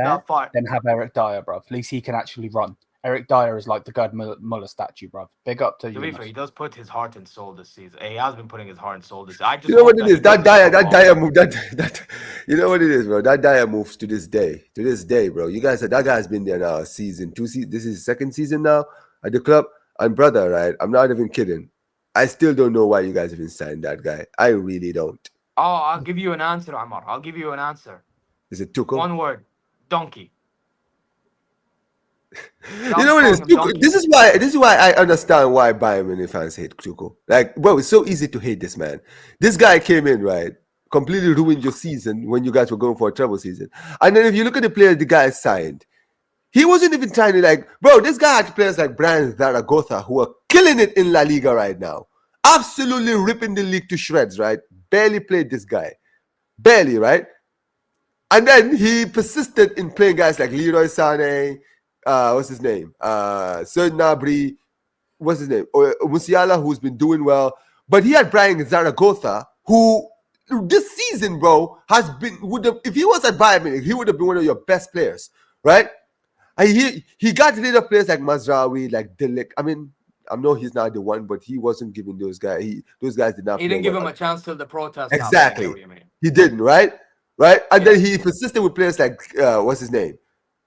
than have Eric Dyer, bro. At least he can actually run. Eric Dyer is like the Gerd Muller statue, bro. Big up to you. To be fair, he does put his heart and soul this season. He has been putting his heart and soul this season. You know what it is? That Dyer move, that you know what it is, bro? That Dyer moves to this day, bro. You guys said that guy's been there now, season 2. This is his second season now at the club. And brother, right? I'm not even kidding. I still don't know why you guys even signed that guy. I really don't. Oh, I'll give you an answer, Amar. I'll give you an answer. Is it Tuchel? One word. Donkey. You know what it is? This is why I understand why Bayern Munich fans hate Tuchel. Like, bro, it's so easy to hate this man. This guy came in, right? Completely ruined your season when you guys were going for a treble season. And then if you look at the players the guy signed, he wasn't even trying to like, bro, this guy had players like Brian Zaragoza who are killing it in La Liga right now. Absolutely ripping the league to shreds, right? Barely played this guy. Barely, right? And then he persisted in playing guys like Leroy Sané, what's his name? Serge Gnabry, what's his name? Musiala, who's been doing well. But he had Brian Zaragoza, who this season, bro, has been if he was at Bayern Munich, he would have been one of your best players, right? And he got rid of players like Mazraoui, like Delic. I mean, I know he's not the one, but he wasn't giving those guys. Those guys did not. He didn't give him a chance till the protest. Exactly. Happened, he didn't, right? And then he persisted with players like what's his name?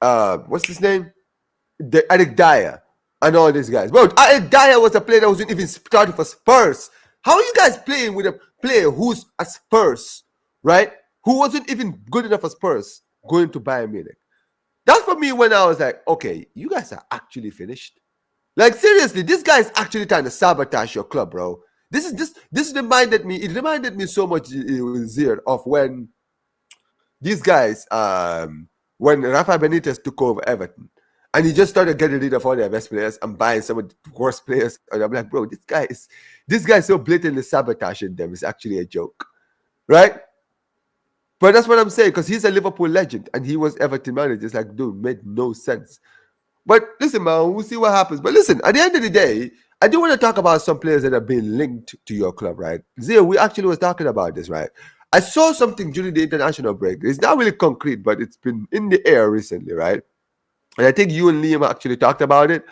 Eric Dyer and all these guys. Bro, Eric Dyer was a player that wasn't even starting for Spurs. How are you guys playing with a player who's at Spurs, right? Who wasn't even good enough for Spurs going to Bayern Munich? That's for me when I was like, okay, you guys are actually finished. Like, seriously, this guy is actually trying to sabotage your club, bro. This reminded me so much, Zeer, of when these guys, when Rafa Benitez took over Everton, and he just started getting rid of all their best players and buying some of the worst players. And I'm like, bro, this guy is so blatantly sabotaging them. It's actually a joke, right? But that's what I'm saying, because he's a Liverpool legend and he was Everton manager. It's like, dude, made no sense. But listen, man, we'll see what happens. But listen, at the end of the day, I do want to talk about some players that have been linked to your club, right? Zia, we actually was talking about this, right? I saw something during the international break. It's not really concrete, but it's been in the air recently, right? And I think you and Liam actually talked about it.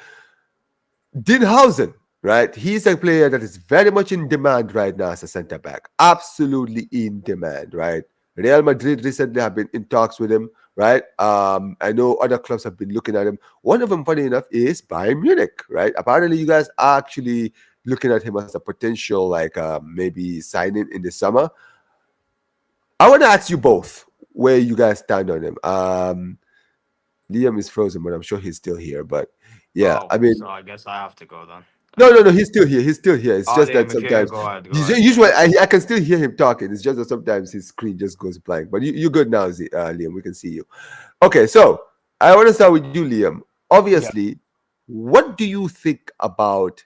Dinhausen, right? He's a player that is very much in demand right now as a center back. Absolutely in demand, right? Real Madrid recently have been in talks with him, right? I know other clubs have been looking at him. One of them, funny enough, is Bayern Munich, right? Apparently, you guys are actually looking at him as a potential, like maybe signing in the summer. I want to ask you both where you guys stand on him. Liam is frozen, but I'm sure he's still here. But yeah, I mean, so I guess I have to go then. No, he's still here. It's just that sometimes go ahead. usually I can still hear him talking. It's just that sometimes his screen just goes blank. But you're good now, Liam. We can see you. Okay, so I want to start with you, Liam. Obviously, what do you think about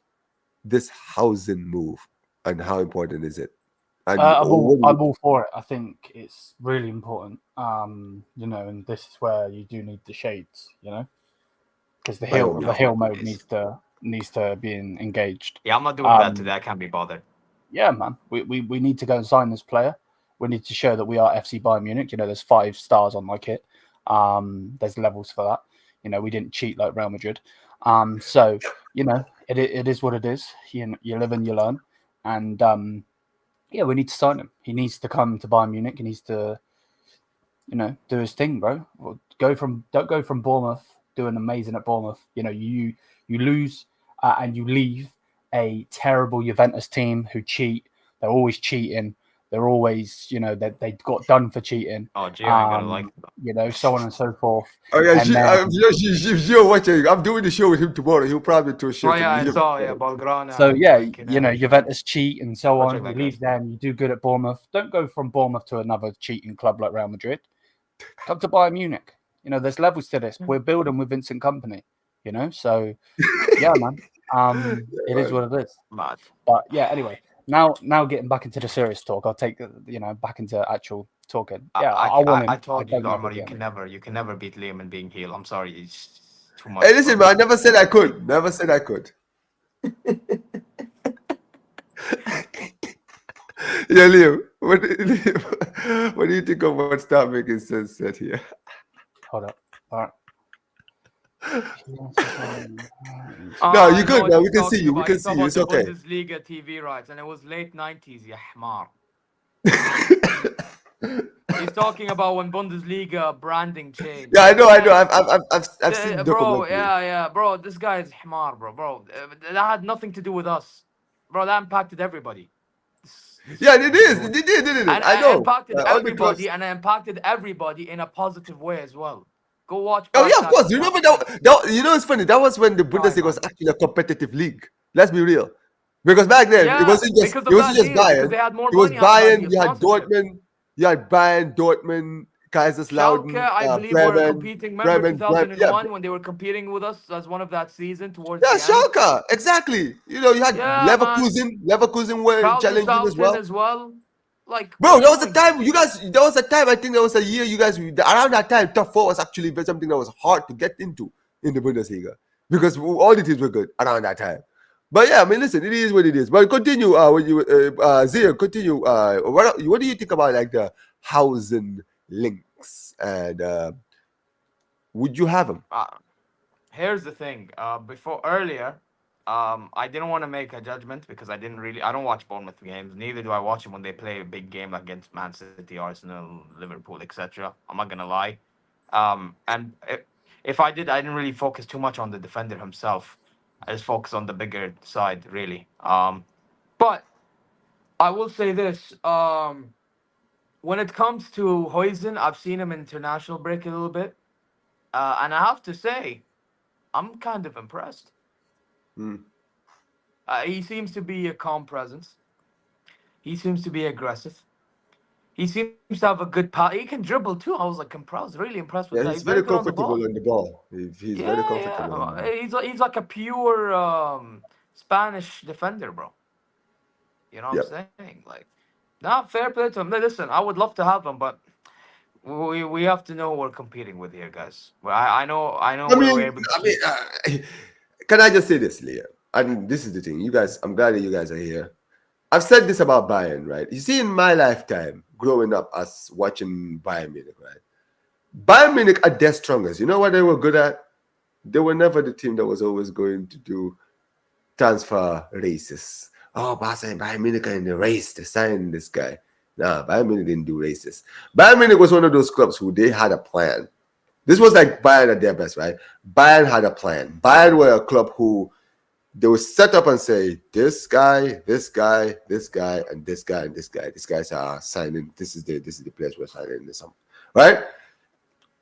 this housing move and how important is it? And I'm all for it. I think it's really important. And this is where you do need the shades, because the hill mode needs to be engaged. Yeah, I'm not doing that today. I can't be bothered. Yeah, man. We need to go and sign this player. We need to show that we are FC Bayern Munich. There's 5 stars on my kit. There's levels for that. We didn't cheat like Real Madrid. So it is what it is. You live and you learn. And we need to sign him. He needs to come to Bayern Munich. He needs to, do his thing, bro. Don't go from Bournemouth doing amazing at Bournemouth. You lose and you leave a terrible Juventus team who cheat. They're always cheating. They're always, they got done for cheating. Oh, gee, I'm gonna like that. So on and so forth. Oh yeah, you're watching. I'm doing the show with him tomorrow. He'll probably do a show. Oh yeah, I saw. Yeah, Belgrano. So Juventus cheat and so on. You leave them. You do good at Bournemouth. Don't go from Bournemouth to another cheating club like Real Madrid. Come to Bayern Munich. There's levels to this. We're building with Vincent Kompany. So yeah, man. It is what it is. Mad. But yeah, anyway. Now getting back into the serious talk, I'll take back into actual talking. Yeah, I told you, Norman, you can never beat Liam in being heel. I'm sorry, it's too much. Hey, listen, man, I never said I could. Yeah, Liam, what do you think of what's not making sense said here? Hold up. All right. No, you're good now. We can see you. It's okay. Bundesliga TV rights, and it was late 90s, ya hmar. He's talking about when Bundesliga branding changed. Yeah, I know. I've seen the bro. Yeah, bro. This guy is hmar, bro. That had nothing to do with us, bro. That impacted everybody. Yeah, it did. It? I know. It impacted everybody, and it impacted everybody in a positive way as well. Go watch. Oh yeah, of course. You remember that? It's funny. That was when the Bundesliga was actually a competitive league. Let's be real, because back then it wasn't just Bayern. It was Bayern. You had Dortmund. You had Bayern, Dortmund, Kaiserslautern. Schalke, I believe, were competing. Remember 2001 when they were competing with us as one of that season towards. Yeah, Schalke, exactly. You had Leverkusen. Leverkusen were challenging as well. Like, bro, there was a time I think there was a year you guys around that time top 4 was actually something that was hard to get into in the Bundesliga because all the teams were good around that time. But yeah, I mean, listen, it is what it is. But continue. When you Zeer, continue. What do you think about like the housing links and would you have them? Here's the thing. Before earlier, I didn't want to make a judgment because I don't watch Bournemouth games. Neither do I watch them when they play a big game against Man City, Arsenal, Liverpool, etc. I'm not gonna lie. And if I did, I didn't really focus too much on the defender himself. I just focus on the bigger side, really. But I will say this. When it comes to Huijsen, I've seen him international break a little bit. And I have to say, I'm kind of impressed. He seems to be a calm presence. He seems to be aggressive. He seems to have a good pass. He can dribble too. I was like impressed, really impressed with Yeah, that. he's very good on the comfortable ball. on the ball. He's very comfortable. He's like a pure Spanish defender, bro. You know what I'm saying? Like, not fair play to him. Listen, I would love to have him, but we have to know what we're competing with here, guys. Well, I know. We're able to can I just say this, Leah? And this is the thing, you guys. I'm glad that you guys are here. I've said this about Bayern, right? You see, in my lifetime, growing up, us watching Bayern Munich, right? Bayern Munich at their strongest. You know what they were good at? They were never the team that was always going to do transfer races. Oh, Barça and Bayern Munich are in the race to sign this guy. Nah, Bayern Munich didn't do races. Bayern Munich was one of those clubs who they had a plan. This was like Bayern at their best, right? Bayern had a plan. Bayern were a club who they would set up and say, this guy, this guy, this guy, and this guy, and this guy. These guys are signing. This is the players we're signing in the summer, right?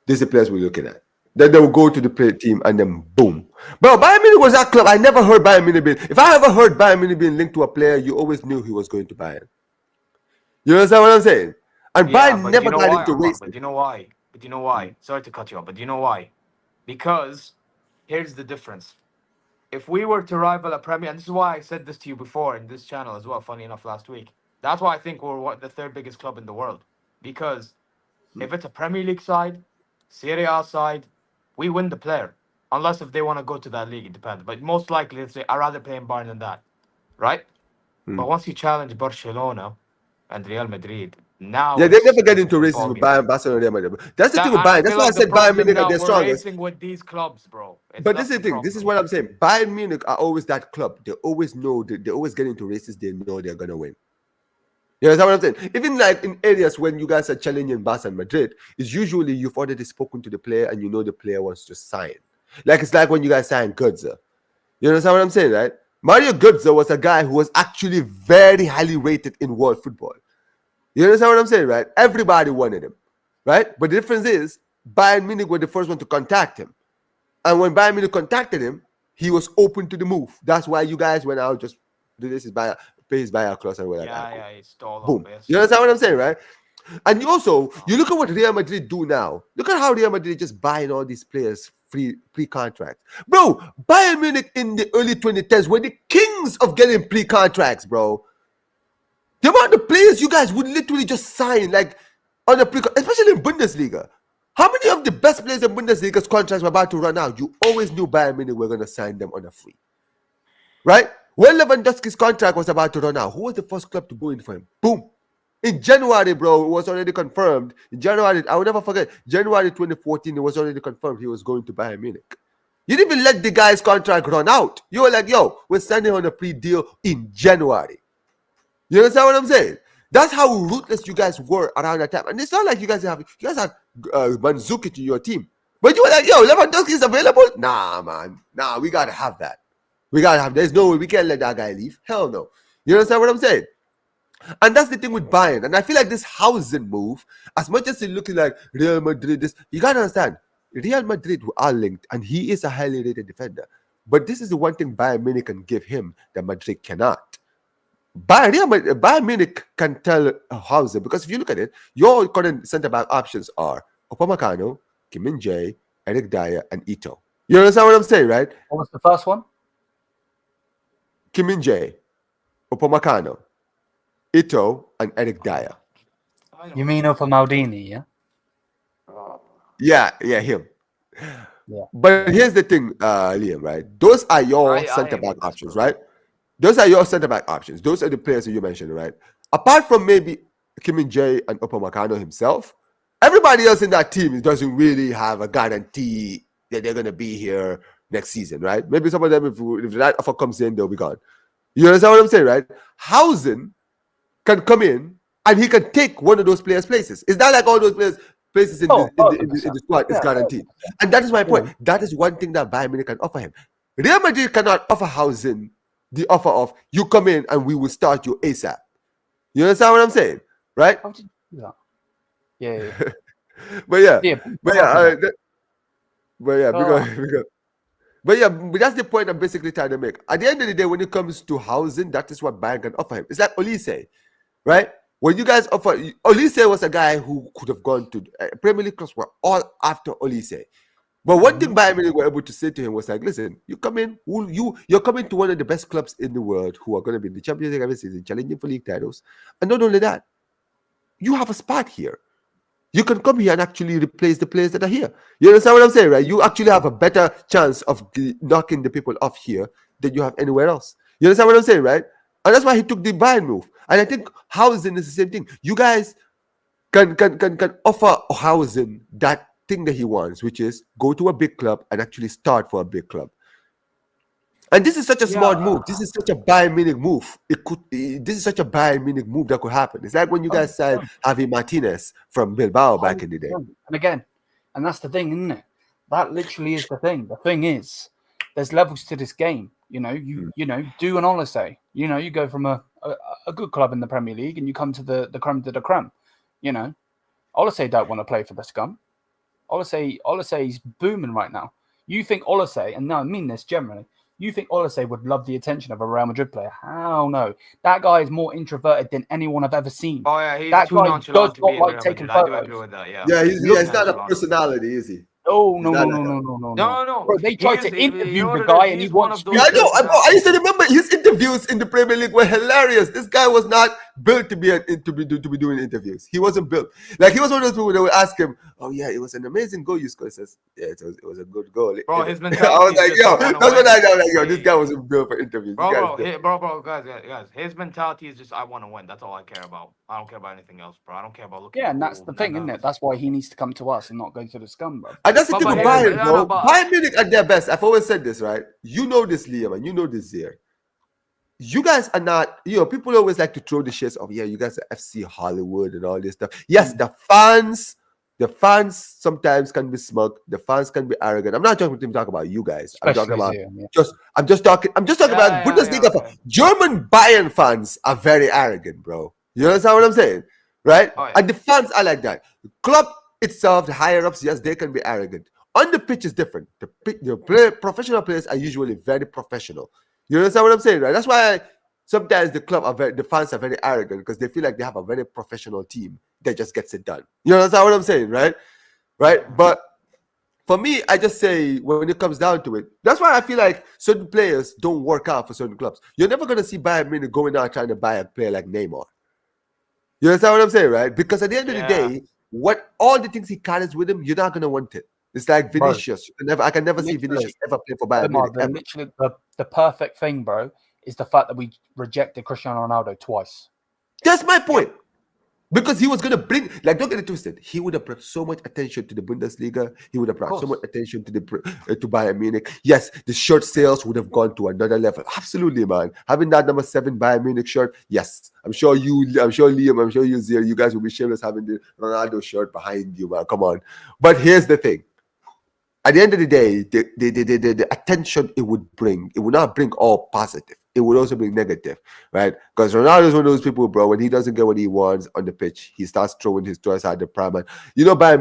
This is the players we're looking at. Then they will go to the play team and then boom. Bro, Bayern Munich was that club. I never heard Bayern Munich being. If I ever heard Bayern Munich being linked to a player, you always knew he was going to Bayern. You understand what I'm saying? And Bayern never got into race. But you know why? Sorry to cut you off, but you know why? Because here's the difference. If we were to rival a Premier, and this is why I said this to you before in this channel as well, funny enough, last week. That's why I think we're the third biggest club in the world. Because if it's a Premier League side, Serie A side, we win the player. Unless if they want to go to that league, it depends. But most likely, let's say, I'd rather play in Bayern than that. Right? But once you challenge Barcelona and Real Madrid, now they never get into races with Bayern, Barcelona, and Real Madrid. That's the thing with Bayern. That's why I said Bayern Munich are their strongest. Racing with these clubs, bro. But this is the thing. This is what I'm saying. Bayern Munich are always that club. They always know. They always get into races. They know they're gonna win. You know what I'm saying? Even like in areas when you guys are challenging Barca and Madrid, it's usually you've already spoken to the player and you know the player wants to sign. Like it's like when you guys signed Götze. You understand what I'm saying, right? Mario Götze was a guy who was actually very highly rated in world football. You understand what I'm saying, right? Everybody wanted him, right? But the difference is Bayern Munich were the first one to contact him. And when Bayern Munich contacted him, he was open to the move. That's why you guys went out, just do this, is buy his buyout clause and whatever. Yeah, he stole boom. You understand what I'm saying, right? And you look at what Real Madrid do now. Look at how Real Madrid is just buying all these players pre-contract. Bro, Bayern Munich in the early 2010s were the kings of getting pre-contracts, bro. The amount of players you guys would literally just sign, like on a especially in Bundesliga. How many of the best players in Bundesliga's contracts were about to run out? You always knew Bayern Munich were going to sign them on a free. Right? When Lewandowski's contract was about to run out, who was the first club to go in for him? Boom. In January, bro, it was already confirmed. In January, I will never forget, January 2014, it was already confirmed he was going to Bayern Munich. You didn't even let the guy's contract run out. You were like, yo, we're signing on a pre-deal in January. You understand what I'm saying? That's how ruthless you guys were around that time. And it's not like you guys had Mandzukic to your team. But you were like, yo, Lewandowski is available? Nah, man. Nah, we got to have that. There's no way we can't let that guy leave. Hell no. You understand what I'm saying? And that's the thing with Bayern. And I feel like this housing move, as much as it's looking like Real Madrid, you got to understand, Real Madrid are linked, and he is a highly rated defender. But this is the one thing Bayern Munich can give him that Madrid cannot. Bayern Munich can tell housing, because if you look at it, your current centre-back options are Upamecano, Kim Min-jae, Eric Dyer, and Ito. You understand what I'm saying, right? What was the first one? Kim Min-jae, Upamecano, Ito, and Eric Dyer. You mean for Maldini, yeah? Yeah, him. Yeah. But here's the thing, Liam, right? Those are your centre-back options, right? those are your centre back options. Those are the players that you mentioned, right? Apart from maybe Kim Min-jae and Upamecano himself, everybody else in that team doesn't really have a guarantee that they're gonna be here next season, right? Maybe some of them, if that offer comes in, they'll be gone. You understand what I'm saying, right? Housen can come in and he can take one of those players' places. It's not like all those places in the squad is guaranteed. And that is my point. That is one thing that Bayern Munich can offer him. Real Madrid cannot offer Housen the offer of you come in and we will start you ASAP. You understand what I'm saying, right? Yeah. But that's the point I'm basically trying to make. At the end of the day, when it comes to Housen, that is what Bayern can offer him. It's like Olise, right? When you guys offer, Olise was a guy who could have gone to Premier League clubs were all after Olise. But one thing Bayern Munich were able to say to him was like, listen, you come in, you're coming to one of the best clubs in the world who are going to be in the Champions League every season, challenging for league titles. And not only that, you have a spot here. You can come here and actually replace the players that are here. You understand what I'm saying, right? You actually have a better chance of knocking the people off here than you have anywhere else. You understand what I'm saying, right? And that's why he took the Bayern move. And I think Housen is the same thing. You guys can offer Housen that thing that he wants, which is go to a big club and actually start for a big club. And this is such a smart move. This is such a Bayern Munich move. This is such a Bayern Munich move that could happen. It's like when you guys signed Javi Martinez from Bilbao back in the day. And again, and that's the thing, isn't it? That literally is the thing. The thing is, there's levels to this game. You know, you know, do an Olise. You know, you go from a good club in the Premier League and you come to the creme de la creme. You know, Olise don't want to play for the scum. Olise's booming right now. You think Olise, and no, I mean this generally, you think Olise would love the attention of a Real Madrid player? Hell no. That guy is more introverted than anyone I've ever seen. Oh, yeah, he's that too guy nonchalant to be like Real taking Madrid. I do photos. agree with that, yeah. Yeah, he's not a personality, is he? No. No. Bro, they tried to interview the it guy is? and he He's one wants of to. those Yeah, I know. I used to remember his interviews in the Premier League were hilarious. This guy was not built to be doing interviews. He wasn't built. Like he was one of those people that would ask him, "Oh yeah, it was an amazing goal you scored." He says, "Yeah, it was a good goal." Bro, his mentality. I was like, "Yo, that's what I know." Like, yo, this guy wasn't built for interviews. Bro, guys. His mentality is just I want to win. That's all I care about. I don't care about anything else, bro. I don't care about looking. Yeah, and that's the thing, isn't it? That's why he needs to come to us and not go to the scum, bro. And that's the thing with Bayern, bro. Bayern Munich at their best. I've always said this, right? You know this, Liam, and you know this, Zeer. You guys are not, people always like to throw the shits of, yeah, you guys are FC Hollywood and all this stuff. Yes, the fans sometimes can be smug. The fans can be arrogant. I'm not talking about you guys. Especially I'm just talking about Bundesliga fans. German Bayern fans are very arrogant, bro. You understand what I'm saying? Right? Oh, yeah. And the fans are like that. The club itself, the higher ups, yes, they can be arrogant. On the pitch is different. Professional players are usually very professional. You understand what I'm saying, right? That's why sometimes the fans are very arrogant because they feel like they have a very professional team that just gets it done. You understand what I'm saying, right? Right? But for me, I just say when it comes down to it, that's why I feel like certain players don't work out for certain clubs. You're never going to see Bayern Munich going out trying to buy a player like Neymar. You understand what I'm saying, right? Because at the end of the day, all the things he carries with him, you're not going to want it. It's like Vinicius. I can never see Vinicius ever play for Bayern Munich. Literally, the perfect thing, bro, is the fact that we rejected Cristiano Ronaldo twice. That's my point. Because he was going to bring, don't get it twisted, he would have brought so much attention to the Bundesliga. He would have brought so much attention to Bayern Munich. Yes, the shirt sales would have gone to another level. Absolutely, man. Having that number 7 Bayern Munich shirt, yes. I'm sure Liam, I'm sure you, Zeer, you guys will be shameless having the Ronaldo shirt behind you, man. Come on. But here's the thing. At the end of the day, the attention it would not bring all positive. It would also bring negative, right? Because Ronaldo is one of those people, bro, when he doesn't get what he wants on the pitch, he starts throwing his toys at the prime. And Bayern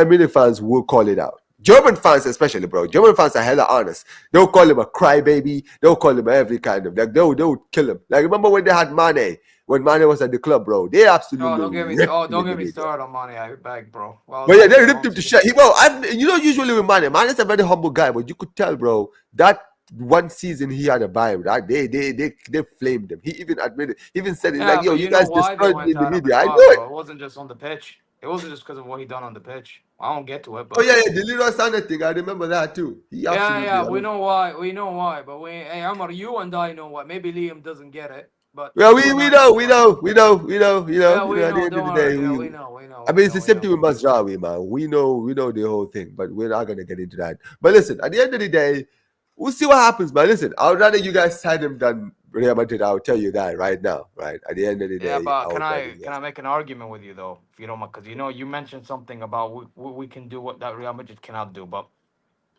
Munich fans will call it out. German fans especially, bro. German fans are hella honest. They'll call him a crybaby. They'll call him every kind of, they'll kill him. Like, remember when they had Mane? When Mane was at the club, bro, they absolutely. Don't get me started on Mane. I beg, bro. But yeah, they ripped him to shit. Usually with Mane is a very humble guy, but you could tell, bro, that one season he had a Bayern, right? They flamed him. He even admitted, said, he's like, yo, you guys destroyed me in the media. I know it. It wasn't just on the pitch. It wasn't just because of what he done on the pitch. I won't get to it. But Oh yeah, the Leroy Sané thing. I remember that too. He absolutely. yeah. We know why. We know why. But hey, Amar, you and I know why. Maybe Liam doesn't get it. But yeah, we know. At Yeah, we the know. end of Don't the worry. day, Yeah, we know. I mean, it's the same thing with Mazraoui, man. We know the whole thing, but we're not gonna get into that. But listen, at the end of the day, we'll see what happens, man. Listen, I would rather you guys sign him than Real Madrid. I'll tell you that right now, right? At the end of the day, Yeah, but I would rather you can guys- I make an argument with you though, if you don't mind? Because you mentioned something about we can do what that Real Madrid cannot do, but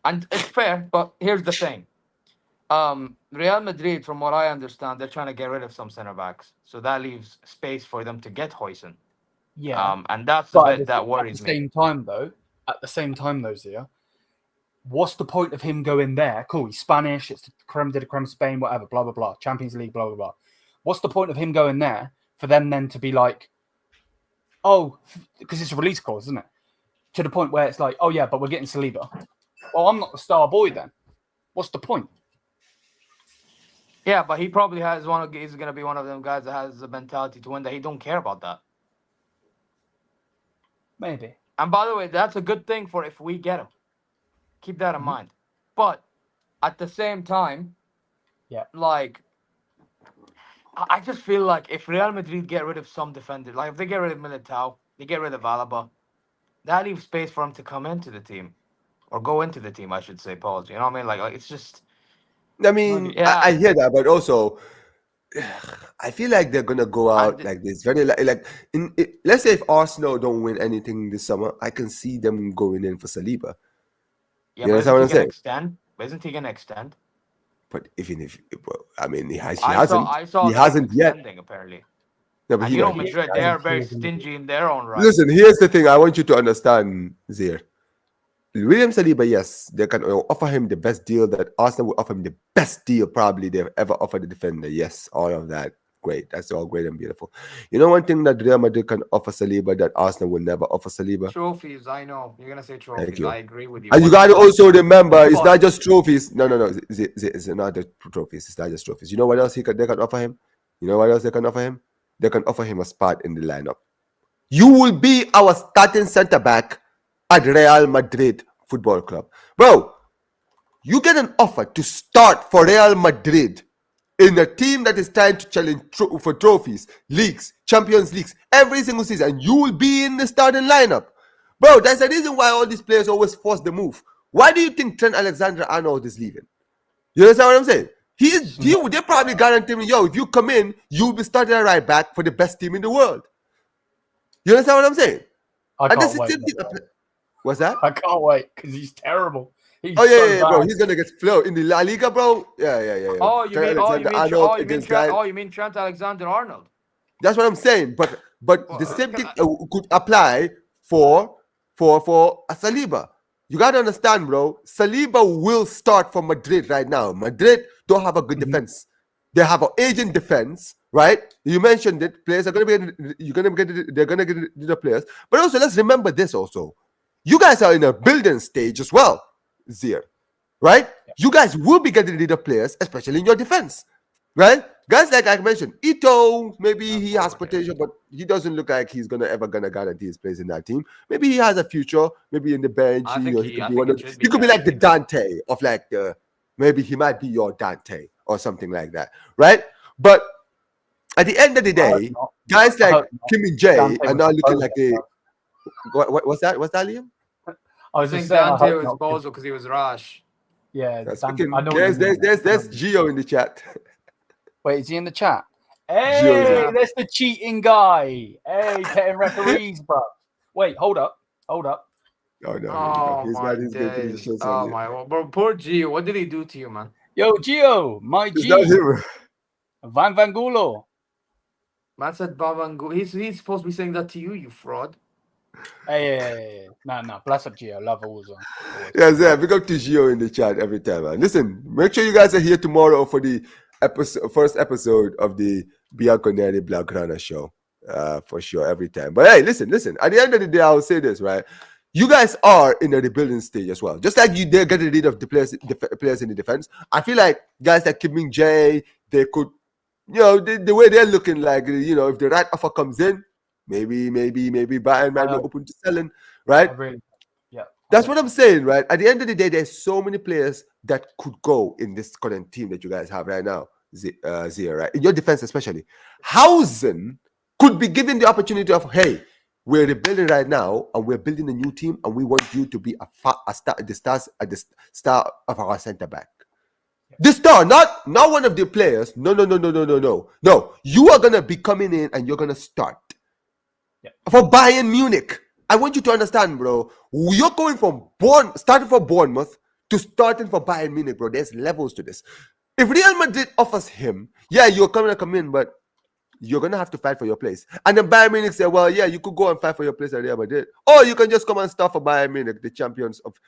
and it's fair. But here's the thing. Real Madrid, from what I understand, they're trying to get rid of some center backs, so that leaves space for them to get Hoyson. Yeah. And that's the But bit that worries at the me. same time though, Zeer, what's the point of him going there? Cool, he's Spanish, it's the creme de la creme Spain, whatever, blah, blah, blah, Champions League, blah, blah, blah. What's the point of him going there for them then to be like, oh, because it's a release clause, isn't it? To the point where it's like, oh yeah, but we're getting Saliba. Well, I'm not the star boy then. What's the point? Yeah, but he probably he's gonna be one of them guys that has the mentality to win that he don't care about that. Maybe. And by the way, that's a good thing for if we get him. Keep that in mind. But at the same time, like I just feel like if Real Madrid get rid of some defenders, like if they get rid of Militao, they get rid of Alaba, that leaves space for him to come into the team. Or go into the team, I should say, Paul. You know what I mean? Like it's just I mean, I hear that, but also I feel like they're gonna go out like this. Very let's say if Arsenal don't win anything this summer, I can see them going in for Saliba. Yeah, you but know what I'm saying? Isn't he gonna extend? But even if I mean, he hasn't yet. Apparently. No, but and Madrid, they are very stingy in their own right. Listen, here's the thing. I want you to understand, Zeer. William Saliba, yes, they can offer him the best deal that Arsenal will offer him the best deal probably they've ever offered the defender. Yes, all of that. Great. That's all great and beautiful. You know one thing that Real Madrid can offer Saliba that Arsenal will never offer Saliba? Trophies, I know. You're going to say trophies. Thank you. I agree with you. And you got to also remember, it's not just trophies. No. It's not just trophies. It's not just trophies. You know what else they can offer him? You know what else they can offer him? They can offer him a spot in the lineup. You will be our starting center back at Real Madrid Football Club. Bro, you get an offer to start for Real Madrid in a team that is trying to challenge for trophies, leagues, Champions Leagues, every single season, and you will be in the starting lineup. Bro, that's the reason why all these players always force the move. Why do you think Trent Alexander-Arnold is leaving? You understand what I'm saying? They probably guarantee me, if you come in, you'll be starting at right back for the best team in the world. You understand what I'm saying? What's that? I can't wait because he's terrible. He's bro. He's gonna get flow in the La Liga, bro. Yeah. Oh, you mean Trent Alexander-Arnold? That's what I'm saying. But the same thing could apply for Saliba. You gotta understand, bro. Saliba will start for Madrid right now. Madrid don't have a good defense. They have an aging defense, right? You mentioned it. Players are they're gonna get the players. But also, let's remember this also. You guys are in a building stage as well, Zeer, right? Yeah. You guys will be getting rid of players, especially in your defense, right? Guys like I mentioned, Ito, maybe he has potential, but he doesn't look like he's ever gonna guarantee his place in that team. Maybe he has a future, maybe in the bench. He could be like the Dante of maybe he might be your Dante or something like that, right? But at the end of the day, guys like Kim and Jay are now looking like they. What's that? What's that, Liam? I was just saying Dante was Bozo because he was rash. Yeah, there's Gio in the chat. Wait, is he in the chat? Hey, that's the cheating guy. Hey, petting referees, bro. Wait, hold up. Oh no! Oh my! Well, poor Gio. What did he do to you, man? Yo, Gio, my G. Van Vangulo. Man said Bavangu. He's supposed to be saying that to you, you fraud. Hey. No. Bless up, Gio. Love always on. Yeah, we go to Gio in the chat every time, man. Listen, make sure you guys are here tomorrow for the first episode of the Bianconeri Blaugrana show. For sure, every time. But hey, listen. At the end of the day, I will say this, right? You guys are in a rebuilding stage as well. Just like they're getting rid of the players in the defense. I feel like guys like Kim Min Jae, they could, the way they're looking like, if the right offer comes in, maybe Bayern might be open to selling, right? That's what I'm saying, right? At the end of the day, there's so many players that could go in this current team that you guys have right now, Zeer, right? In your defense, especially. Hausen could be given the opportunity of, hey, we're rebuilding right now, and we're building a new team, and we want you to be the star of our center back. The star, not one of the players. No. No, you are gonna be coming in, and you're gonna start for Bayern Munich. I want you to understand, bro. You're going from starting for Bournemouth to starting for Bayern Munich, bro. There's levels to this. If Real Madrid offers him, yeah, you're gonna come in, but you're gonna have to fight for your place. And then Bayern Munich say, well, yeah, you could go and fight for your place at Real Madrid, or you can just come and start for Bayern Munich, the champions of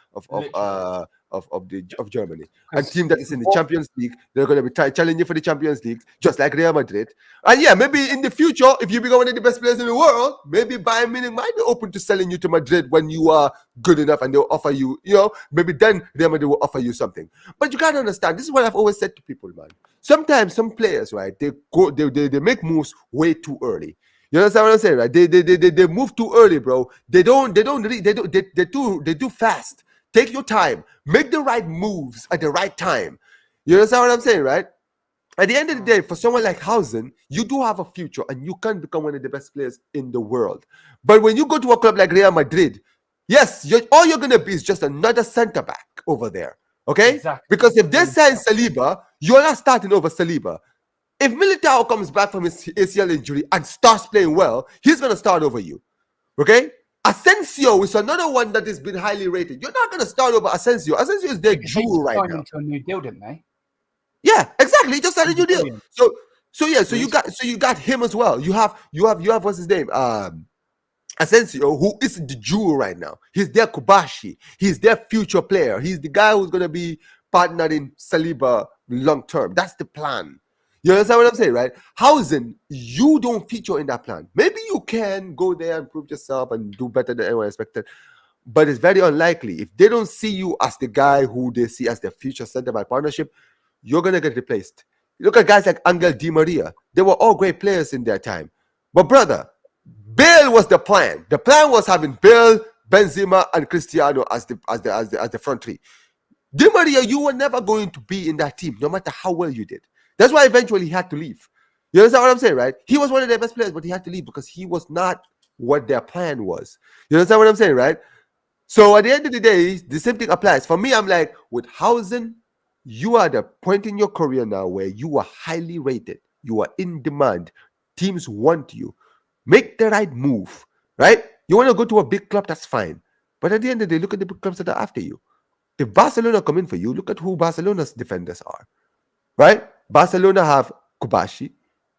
Germany, and team that is in the Champions League. They're gonna be challenging for the Champions League, just like Real Madrid. And yeah, maybe in the future, if you become one of the best players in the world, maybe Bayern Munich might be open to selling you to Madrid when you are good enough, and they'll offer you, maybe then Real Madrid will offer you something. But you gotta understand, this is what I've always said to people, man. Sometimes some players, right, they make moves way too early. You understand what I'm saying, right? They move too early, bro. They do fast. Take your time. Make the right moves at the right time. You understand what I'm saying, right? At the end of the day, for someone like Hausen, you do have a future, and you can become one of the best players in the world. But when you go to a club like Real Madrid, yes, all you're gonna be is just another center back over there. Okay? Exactly. Because if they sign Saliba, you're not starting over Saliba. If Militao comes back from his ACL injury and starts playing well, he's going to start over you. Okay? Asensio is another one that has been highly rated. You're not going to start over Asensio. Asensio is their jewel right now. Into a new deal, didn't they? Yeah, exactly. He just signed a new deal. So you got him as well. You have what's his name? Asensio, who is the jewel right now. He's their Kobashi. He's their future player. He's the guy who's going to be partnering Saliba long term. That's the plan. You understand what I'm saying, right? Hausen, you don't feature in that plan. Maybe you can go there and prove yourself and do better than anyone expected, but it's very unlikely. If they don't see you as the guy who they see as their future center-back partnership, you're going to get replaced. Look at guys like Angel Di Maria. They were all great players in their time. But brother, Bale was the plan. The plan was having Bale, Benzema, and Cristiano as the front three. Di Maria, you were never going to be in that team, no matter how well you did. That's why eventually he had to leave. You understand what I'm saying, right? He was one of their best players, but he had to leave because he was not what their plan was. You understand what I'm saying, right? So at the end of the day, the same thing applies. For me, I'm like, with Hausen, you are at the point in your career now where you are highly rated. You are in demand. Teams want you. Make the right move, right? You want to go to a big club, that's fine. But at the end of the day, look at the big clubs that are after you. If Barcelona come in for you, look at who Barcelona's defenders are, right? Barcelona have Kobashi,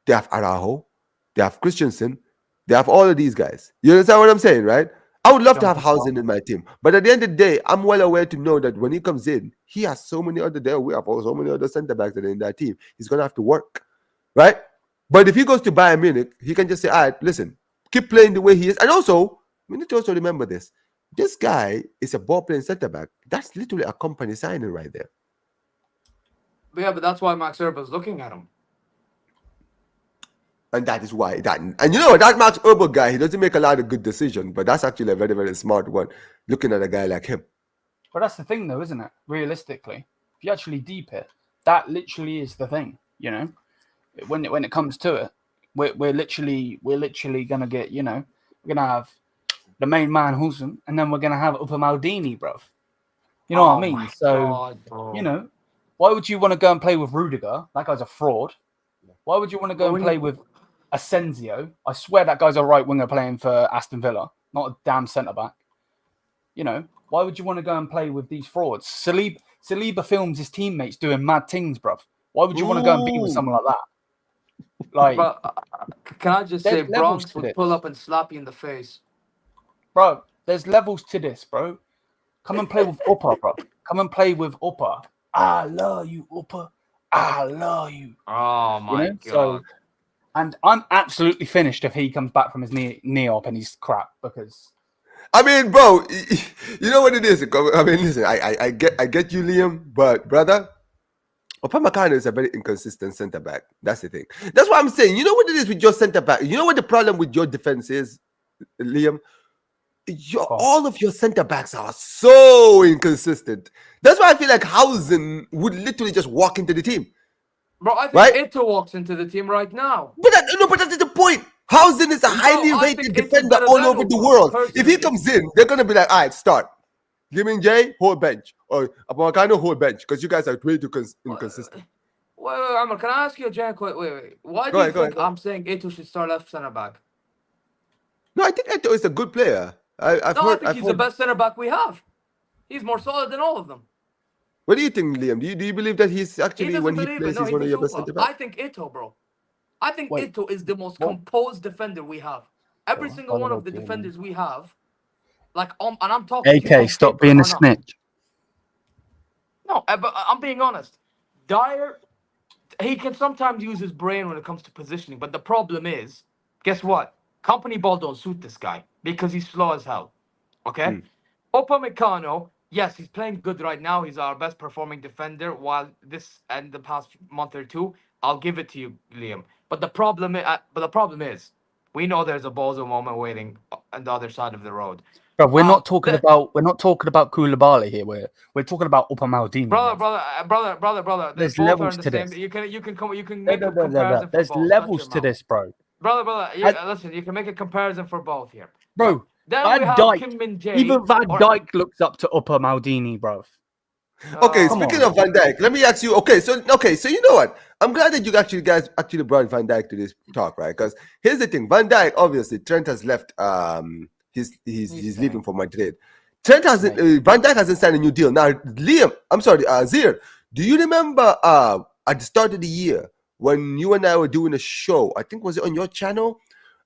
they have Araujo, they have Christensen, they have all of these guys. You understand what I'm saying, right? I would love to have Hausen in my team, but at the end of the day, I'm well aware to know that when he comes in, he has so many other there. We have so many other center backs that are in that team. He's gonna have to work, right? But if he goes to Bayern Munich, he can just say, all right, listen, keep playing the way he is. And also, we need to also remember this. This guy is a ball-playing center back. That's literally a company signing right there. Yeah, but that's why Max Urban's looking at him. And that is why and you know that Max Urban guy, he doesn't make a lot of good decisions, but that's actually a very, very smart one, looking at a guy like him. But that's the thing though, isn't it? Realistically, if you actually deep it, that literally is the thing, you know? When it comes to it, we're literally gonna get, you know, we're gonna have the main man Hausen, and then we're gonna have Upper Maldini, bro. You know what I mean? So you know, why would you want to go and play with Rudiger? That guy's a fraud. Why would you want to go and play with Asensio? I swear that guy's a right winger playing for Aston Villa, not a damn centre back. You know, why would you want to go and play with these frauds? Saliba films his teammates doing mad things, bruv. Why would you want to go and be with someone like that? Like, can I just say, Bronx would pull up and slap you in the face, bro. There's levels to this, bro. Come and play with Upper, bro. Come and play with Upper. I love you, Upper. I love you. Oh my God. So, and I'm absolutely finished if he comes back from his knee op and he's crap, because I mean, bro, you know what it is. I mean, listen, I get you, Liam, but brother, Upamecano is a very inconsistent centre back. That's the thing. That's what I'm saying. You know what it is with your centre back. You know what the problem with your defense is, Liam. all of your center backs are so inconsistent. That's why I feel like Hausen would literally just walk into the team. Bro, I think Right? Ito walks into the team right now. But that's the point. Hausen is a highly I rated think Ito's defender better all than over the Upa, world. If he personally. comes in, they're gonna be like, all right, start. Give me Jay, hold bench. Or Upamecano, hold bench. Because you guys are way too inconsistent. Wait, Amr, can I ask you a Jack? Wait. Why do Go you ahead, think I'm saying Ito should start left center back? No, I think Ito is a good player. I think he's the best center back we have. He's more solid than all of them. What do you think, Liam? Do you believe that he's He actually, doesn't when he believe plays, it. No, he's one of your best super. center backs? I think Ito, bro. I think Wait. Ito is the most composed defender we have. Every single one of the okay, defenders we have, and I'm talking. to you AK, on stop paper being or a not. snitch. No, but I'm being honest. Dyer, he can sometimes use his brain when it comes to positioning, but the problem is, guess what? Company ball don't suit this guy because he's slow as hell. Okay? Upamecano, yes, he's playing good right now. He's our best performing defender. While this and the past month or two, I'll give it to you, Liam. But the problem is, we know there's a Bozo moment waiting on the other side of the road. Bro, we're not talking about Koulibaly here. We're talking about Upamecano. Brother. There's both levels are in to the same. this. You can make a comparison for There's both. levels to this, bro. Brother. Listen, you can make a comparison for both here, Bro. Then Van we have Dijk, Kim Min Jae. Even Van Dijk looks up to Upamecano, bro. Okay, Come speaking of Van Dijk, let me ask you. Okay, so you know what? I'm glad that you guys actually brought Van Dijk to this talk, right? Because here's the thing: Van Dijk, obviously, Trent has left. He's leaving for Madrid. Van Dijk hasn't signed a new deal. Now, Zeer, do you remember at the start of the year when you and I were doing a show? I think was it on your channel,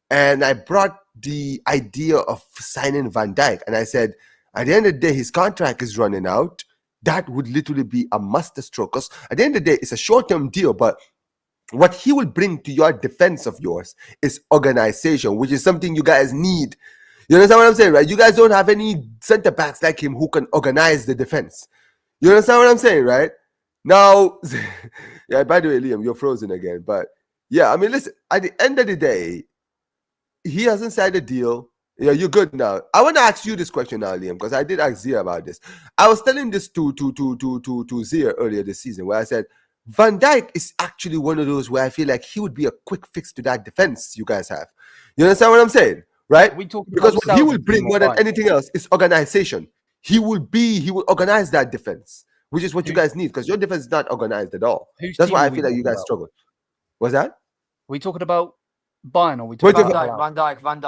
and I brought the idea of signing Van Dijk, and I said at the end of the day, his contract is running out. That would literally be a masterstroke. Because at the end of the day, it's a short-term deal, but what he will bring to your defense of yours is organization, which is something you guys need. You understand what I'm saying, right? You guys don't have any center backs like him who can organize the defense. You understand what I'm saying, right? Now, yeah, by the way, Liam, you're frozen again. But yeah, I mean, listen, at the end of the day, he hasn't signed a deal. Yeah, you're good now. I want to ask you this question now, Liam, because I did ask Zeer about this. I was telling this to Zeer earlier this season, where I said Van Dijk is actually one of those where I feel like he would be a quick fix to that defense you guys have. You understand what I'm saying, right? Because what he will bring more than anything else is organization. He will organize that defense, which is what you guys need, because your defense is not organized at all. That's why I feel like you guys struggle. What's that? We talking about Bayern, or we talking about Van Dijk. Van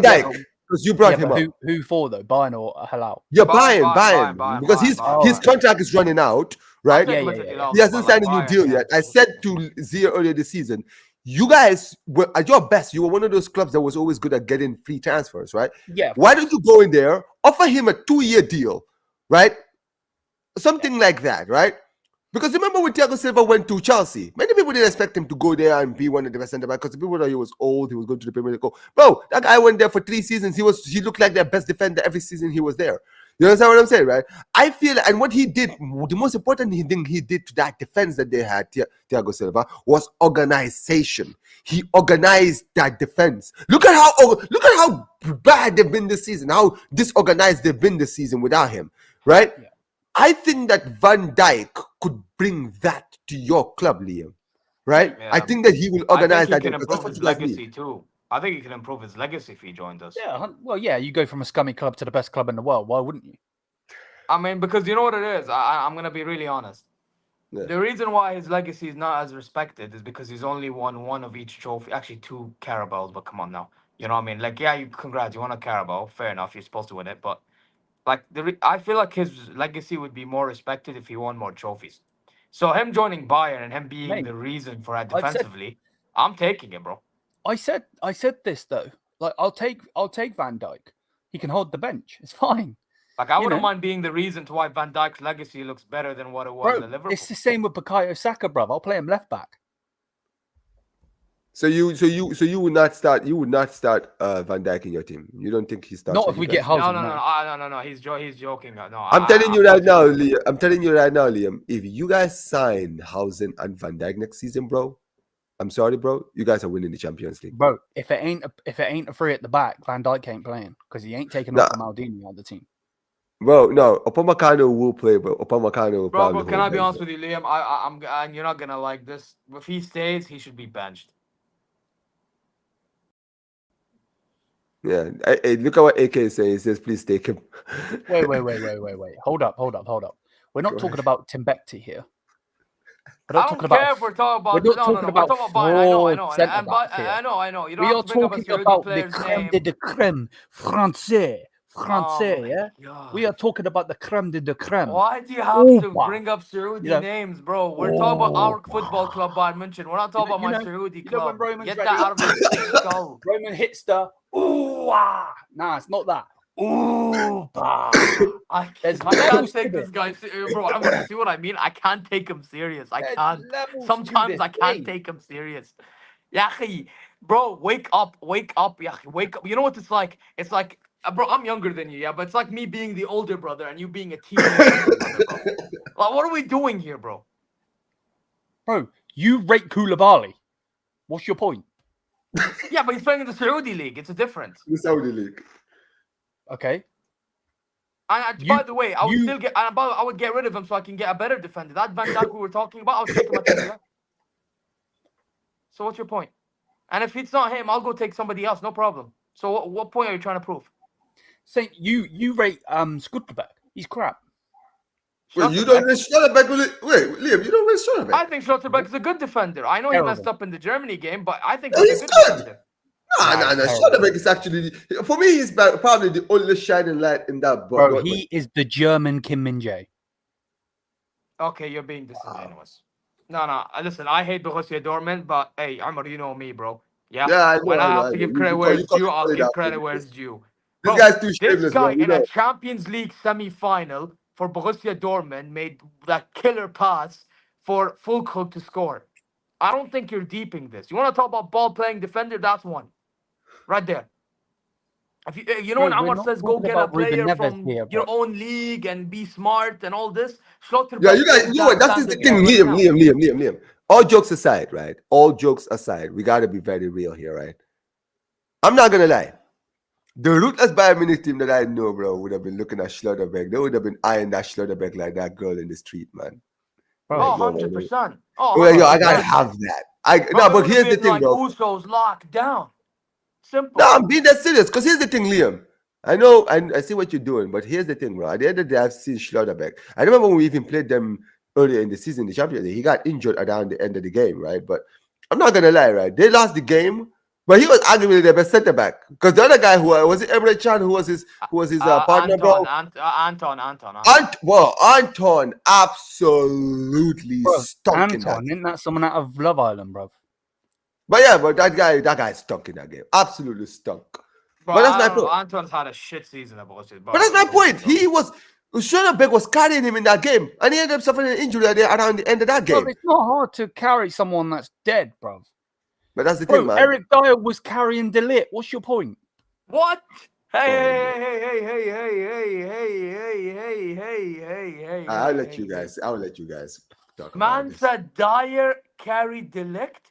Dijk, because you brought him up. Who for though? Bayern or Halal? Yeah, Bayern. Because his contract is running out, right? Yeah. He hasn't signed a new deal yet. I said to Zeer earlier this season, you guys were at your best. You were one of those clubs that was always good at getting free transfers, right? Yeah. Why don't you go in there, offer him a 2-year deal, right? Something like that, right? Because remember when Thiago Silva went to Chelsea, many people didn't expect him to go there and be one of the best centre backs because people thought he was old, he was going to the Premier League. Bro, that guy went there for 3 seasons. He looked like their best defender every season he was there. You understand what I'm saying, right? I feel, and what he did, the most important thing he did to that defense that they had, Thiago Silva, was organization. He organized that defense. Look at how bad they've been this season, how disorganized they've been this season without him, right? Yeah. I think that Van Dijk could bring that to your club, Liam. Right? Yeah. I think that he will organize that. He can improve his legacy too. I think he can improve his legacy if he joined us. Yeah, well, yeah, you go from a scummy club to the best club in the world. Why wouldn't you? I mean, because you know what it is. I'm gonna be really honest. Yeah. The reason why his legacy is not as respected is because he's only won one of each trophy. Actually, 2 Carabaos. But come on now, you know what I mean? Like, yeah, congrats, you won a Carabao. Fair enough, you're supposed to win it, but. Like I feel like his legacy would be more respected if he won more trophies. So him joining Bayern and him being the reason for that defensively, I'm taking it, bro. I said this though. Like I'll take Van Dijk. He can hold the bench. It's fine. Like I wouldn't mind being the reason to why Van Dijk's legacy looks better than what it was at Liverpool. It's the same with Bukayo Saka, bro. I'll play him left back. So you would not start Van Dijk in your team. You don't think he starts? Not if we get Hausen. No. He's joking. No, I'm telling you right now, Liam. If you guys sign Hausen and Van Dijk next season, bro, I'm sorry, bro. You guys are winning the Champions League, bro. If it ain't a three at the back, Van Dijk ain't playing because he ain't taking off Maldini on the team. Bro, no, Upamecano will play, but Upamecano will Bro, probably can I hold be them. honest with you, Liam? I'm and you're not gonna like this. If he stays, he should be benched. Yeah, hey, look at what AK is saying. He says, please take him. Wait. Hold up. We're not talking about Timbuktu here. I don't care if we're talking about. We're talking about Bayern. I know. I know. You don't We have are to bring up a talking Saudi about the player's creme name. de la creme, français, yeah. God. We are talking about the creme de la creme. Why do you have to bring up Saudi names, bro? We're talking about our football club, Bayern Munich. We're not talking about my Saudi club. Get that out of your thick skull. Roman hits the Nah, it's not that. I can't take this guy, bro. I'm gonna see what I mean. I can't take him serious. I can't. Sometimes I can't take him serious. Yahi, bro, wake up, yahi, wake up. You know what it's like? It's like, bro, I'm younger than you, yeah, but it's like me being the older brother and you being a teenage younger brother, bro. Like, what are we doing here, bro? Bro, you rate Koulibaly. What's your point? Yeah, but he's playing in the Saudi league. It's a difference. The Saudi league. Okay. And by the way, I would get rid of him so I can get a better defender. That Van Dijk we were talking about, I'll take him at the So what's your point? And if it's not him, I'll go take somebody else. No problem. So what point are you trying to prove? Say you rate Scutterback. He's crap. Wait, you don't rate Schlotterbeck? Wait, Liam, you don't rate Schlotterbeck? I think Schlotterbeck is a good defender. I know he messed up in the Germany game, but I think he's a good good. defender. No. Schlotterbeck is actually, for me, he's probably the only shining light in that. Bro, he is the German Kim Min-jae. Okay, you're being disingenuous. No. Listen, I hate Borussia Dortmund, but hey, Amr, you know me, bro. Yeah. When I have to give credit where it's due, I'll give credit where it's due. This guy's too shameless, this guy bro. in a Champions League semi-final for Borussia Dortmund made that killer pass for Fulkrug to score. I don't think you're deeping this. You want to talk about ball-playing defender? That's one. Right there. If you know, when Amr says go get a player from your own league and be smart and all this, Schlotterbeck. Yeah, you guys, that is the thing, Liam. All jokes aside, right? All jokes aside, we got to be very real here, right? I'm not going to lie. The ruthless Bayern Munich team that I know, bro, would have been looking at Schlotterbeck. They would have been eyeing that Schlotterbeck like that girl in the street, man. Bro, 100%. I got to have that. But here's the thing, bro. Usos locked down. Simple. No, I'm being that serious. Because here's the thing, Liam. I know, I see what you're doing, but here's the thing, bro. At the end of the day, I've seen Schlotterbeck. I remember when we even played them earlier in the season, the Champions League. He got injured around the end of the game, right? But I'm not gonna lie, right? They lost the game, but he was arguably their best centre back. Because the other guy, who was it, Emre Can, who was his partner, bro? Anton. Anton absolutely stunk in that. Anton, isn't that someone out of Love Island, bro? But yeah, but that guy stunk in that game. Absolutely stunk. Bro, but that's my point. Anton's had a shit season at Borussia. But that's my point. Schlotterbeck was carrying him in that game, and he ended up suffering an injury around the end of that game. Bro, it's not hard to carry someone that's dead, bro. But that's the thing, man. Eric Dyer was carrying De Ligt. What's your point? What? Hey. I'll let you guys talk about Man this. said Dyer carried De Ligt.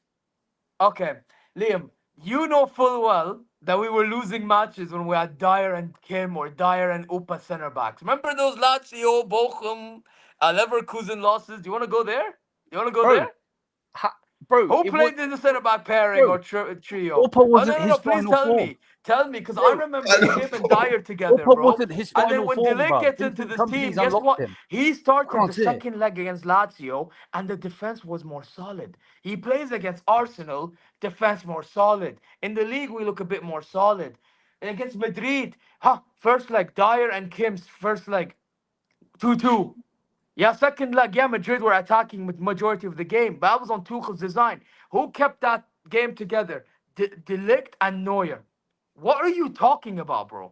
Okay, Liam, you know full well that we were losing matches when we had Dyer and Kim or Dyer and Upa center backs. Remember those Lazio, Bochum, Leverkusen losses? Do you want to go there? There? Bro, who played in the center back pairing or trio? Upa wasn't his please final tell me, because I remember him and Dyer together, Upa bro. wasn't his final and then when De Ligt gets into this team, guess what? He started the second leg against Lazio, and the defense was more solid. He plays against Arsenal, defense more solid. In the league, we look a bit more solid. And against Madrid, first leg, Dyer and Kim's first leg, 2-2. Yeah, second leg, Madrid were attacking with majority of the game. But that was on Tuchel's design. Who kept that game together? De Ligt and Neuer. What are you talking about, bro?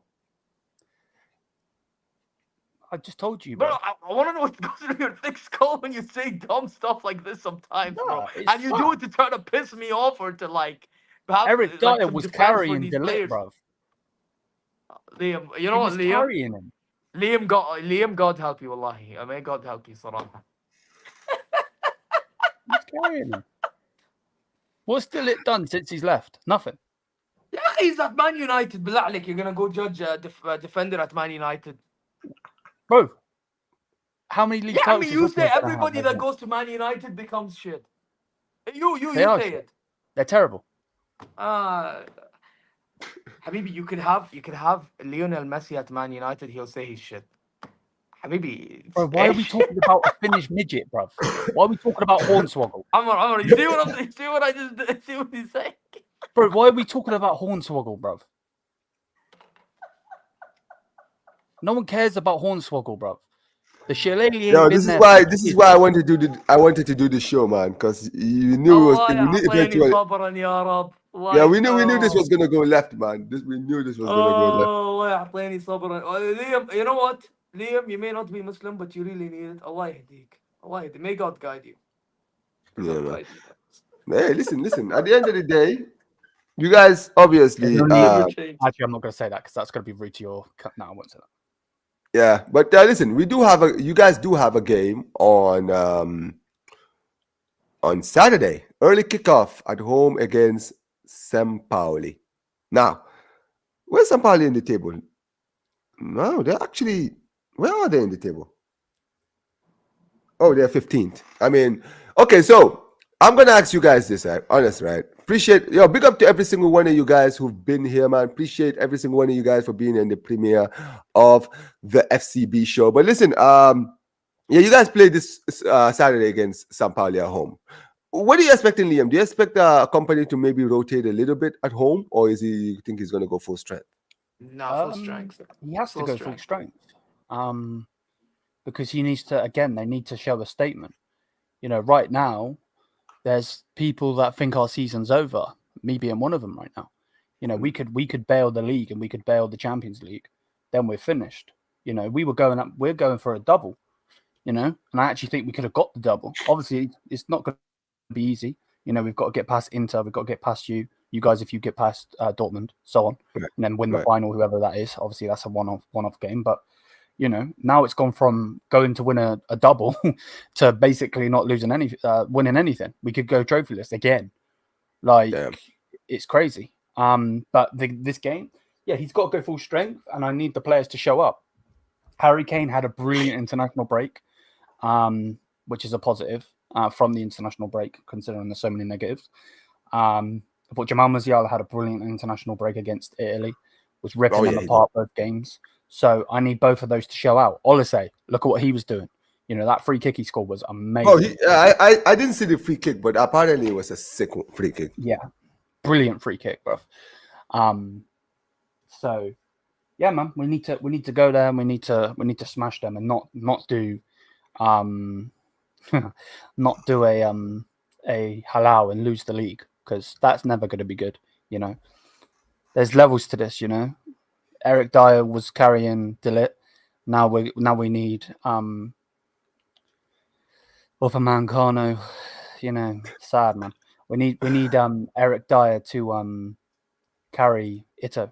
I just told you, bro. I want to know what goes through your thick skull when you say dumb stuff like this sometimes, bro. And you do it to try to piss me off or to Eric Dyer was carrying De Ligt, bro. Liam, you know what, Liam? Carrying him. Liam, God help you, wallahi. May God help you, Sarah. He's carrying him. What's Dillit done since he's left? Nothing. Yeah, he's at Man United. Billah like you're gonna go judge a defender at Man United, bro. How many league Yeah, I titles? mean, you is say Liverpool gonna everybody have that right goes to Man United becomes shit. You They are say shit. it. They're terrible. Habibi, you could have Lionel Messi at Man United. He'll say he's shit. Habibi, Bro, why are we talking about a Finnish midget, bro? Why are we talking about Hornswoggle? Amar, you see what I'm saying? See what I just did? See what he's saying? Bro, why are we talking about Hornswoggle, bro? No one cares about Hornswoggle, bro. The shillelagh ain't Yo, been this is there why for this is years. why I wanted to do the show, man, because you knew it was we knew eventually. Yeah, we knew this was gonna go left, man. We knew this was gonna go left. الله يعطيني صبرا. Liam, you know what? Liam, you may not be Muslim, but you really need it. Allah يهديك. Allah يهديك. May God guide you. Yeah, man. Hey, listen. At the end of the day, you guys obviously. Actually, I'm not gonna say that because that's gonna be rude to your. No, I won't say that. Yeah, but listen, you guys do have a game on Saturday, early kickoff at home against San Pauli. Now, where's San Pauli in the table? No, they're actually, where are they in the table? Oh, they're 15th. I mean, okay, so I'm gonna ask you guys this, right? Honest, right? Appreciate, big up to every single one of you guys who've been here, man. Appreciate every single one of you guys for being in the premiere of the FCB show. But listen, you guys play this Saturday against San Pauli at home. What are you expecting, Liam? Do you expect a company to maybe rotate a little bit at home, or you think he's gonna go full strength? No, full strength. He has to go full strength. Because he needs to. Again, they need to show a statement. Right now, there's people that think our season's over. Me being one of them right now. We could bail the league and we could bail the Champions League. Then we're finished. We're going for a double. And I actually think we could have got the double. Obviously, it's not going to be easy. We've got to get past Inter. We've got to get past you guys. If you get past Dortmund, so on, and then win the final, whoever that is. Obviously, that's a one-off game. But now it's gone from going to win a double to basically not losing winning anything. We could go trophyless again. It's crazy. But this game, he's got to go full strength, and I need the players to show up. Harry Kane had a brilliant international break, which is a positive from the international break, considering there's so many negatives. I thought Jamal Musiala had a brilliant international break against Italy, was ripping them apart both games. So I need both of those to show out. Olise, look at what he was doing. That free kick he scored was amazing. I didn't see the free kick, but apparently it was a sick free kick. Yeah, brilliant free kick, bro. So yeah, man, we need to go there and we need to smash them and not do not do a halal and lose the league, because that's never going to be good. There's levels to this. Eric Dyer was carrying Dillit. Now we need Upamecano. Sad, man. We need Eric Dyer to carry Ito.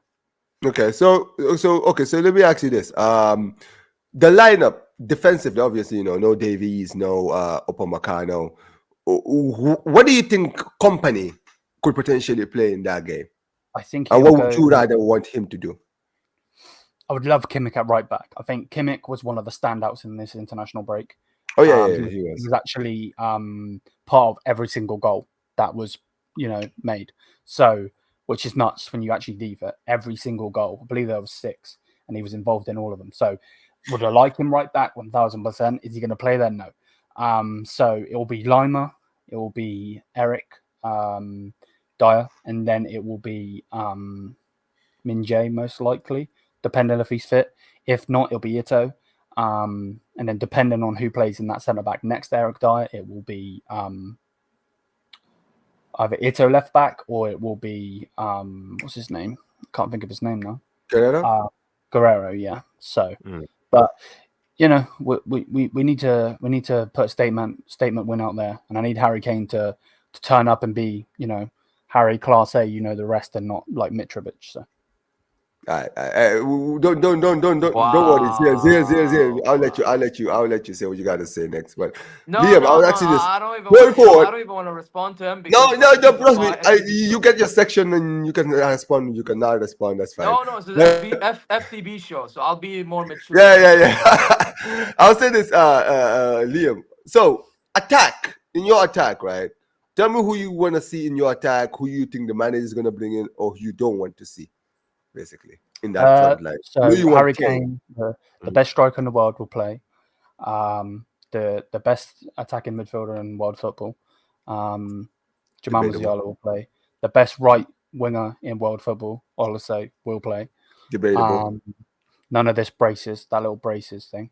Okay, so let me ask you this. The lineup defensively, obviously, no Davies, no Upamecano. What do you think Company could potentially play in that game? I think. And what would you rather want him to do? I would love Kimmich at right back. I think Kimmich was one of the standouts in this international break. Oh yeah, he was actually part of every single goal that was made. So, which is nuts when you actually leave it. Every single goal, I believe there was 6, and he was involved in all of them. So, would I like him right back? 1000%. Is he going to play there? No. So it will be Lima, it will be Eric Dyer, and then it will be Min-jae most likely, depending if he's fit. If not, it'll be Ito. And then depending on who plays in that centre back next to Eric Dyer, it will be either Ito left back or it will be what's his name? Can't think of his name now. Guerrero, yeah. So, but we need to put a statement win out there, and I need Harry Kane to turn up and be Harry Class A, the rest, and not like Mitrovic. So Don't worry. Zeer. I'll let you say what you got to say next. But No, Liam, I was no, actually just I don't even going want to, forward. I don't even want to respond to him No, because trust me. FCB You get your section and you can respond. You cannot respond. That's fine. No, so that's FCB show, so I'll be more mature. Yeah. I'll say this, Liam. So in your attack, right? Tell me who you want to see in your attack, who you think the manager is going to bring in, or who you don't want to see, basically, in that front line. So Who you Harry want to Kane, the best striker in the world, will play. The best attacking midfielder in world football, Jamal Musiala, will play. The best right winger in world football, Olise, will play. Debatable. None of this braces, that little braces thing.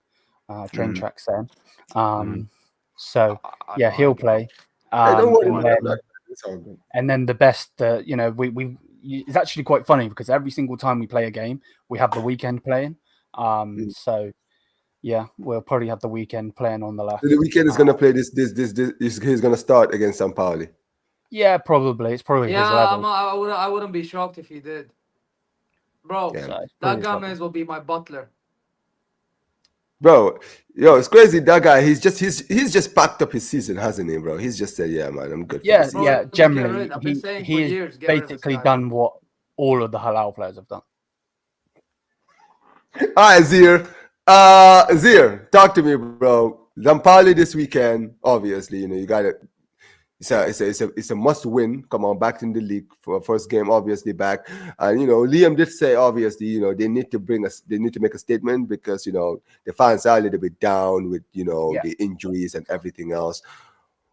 Train track saying. So yeah, he'll play. Hey, don't worry. It's all good. And then the best, it's actually quite funny because every single time we play a game, we have the weekend playing. So yeah, we'll probably have the weekend playing on the left. The weekend is gonna play this. He's gonna start against San Pauli. Yeah, probably. It's probably his level. I wouldn't be shocked if he did, bro. Yeah. That guy may as well be my butler. Bro, it's crazy. That guy, he's just packed up his season, hasn't he, bro? He's just said, yeah, man, I'm good. Yeah, for yeah. Generally, I've been saying he for has years, get rid of this basically guy. done what all of the halal players have done. All right, Zeer. Zeer, talk to me, bro. Zampali this weekend, obviously, you got it. It's a must win. Come on, back in the league for first game, obviously back. And Liam did say, obviously, they need to make a statement because the fans are a little bit down with the injuries and everything else.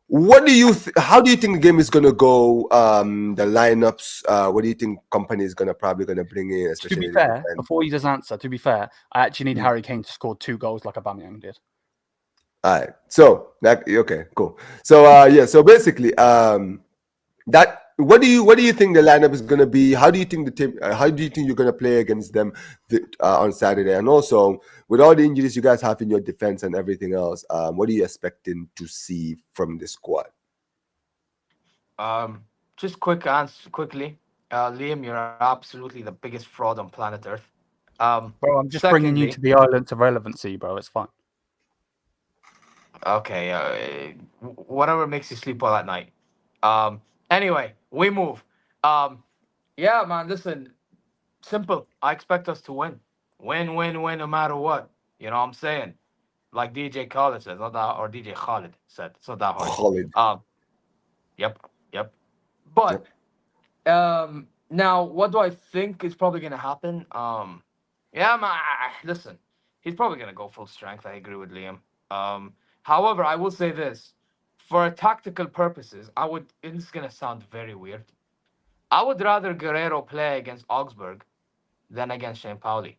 What do you? How do you think the game is gonna go? The lineups. What do you think company is probably gonna bring in? To be fair, before you just answer, to be fair, I actually need Harry Kane to score 2 goals like Aubameyang did. All right. So okay, cool. So so basically, that what do you think the lineup is gonna be? How do you think the team? How do you think you're gonna play against them on Saturday? And also, with all the injuries you guys have in your defense and everything else, what are you expecting to see from the squad? Just quickly, Liam, you're absolutely the biggest fraud on planet Earth. Bro, I'm just bringing you to the island of relevancy, bro. It's fine. Okay, whatever makes you sleep well at night. Anyway, we move. Yeah, man, listen, simple. I expect us to win. Win, no matter what. You know what I'm saying? Like DJ Khaled says, not that, or DJ Khaled said. It's not that hard. Khaled. Yep. But now what do I think is probably gonna happen? Yeah, man, listen, he's probably gonna go full strength. I agree with Liam. However, I will say this. For tactical purposes, and this is going to sound very weird, I would rather Guerrero play against Augsburg than against St. Pauli.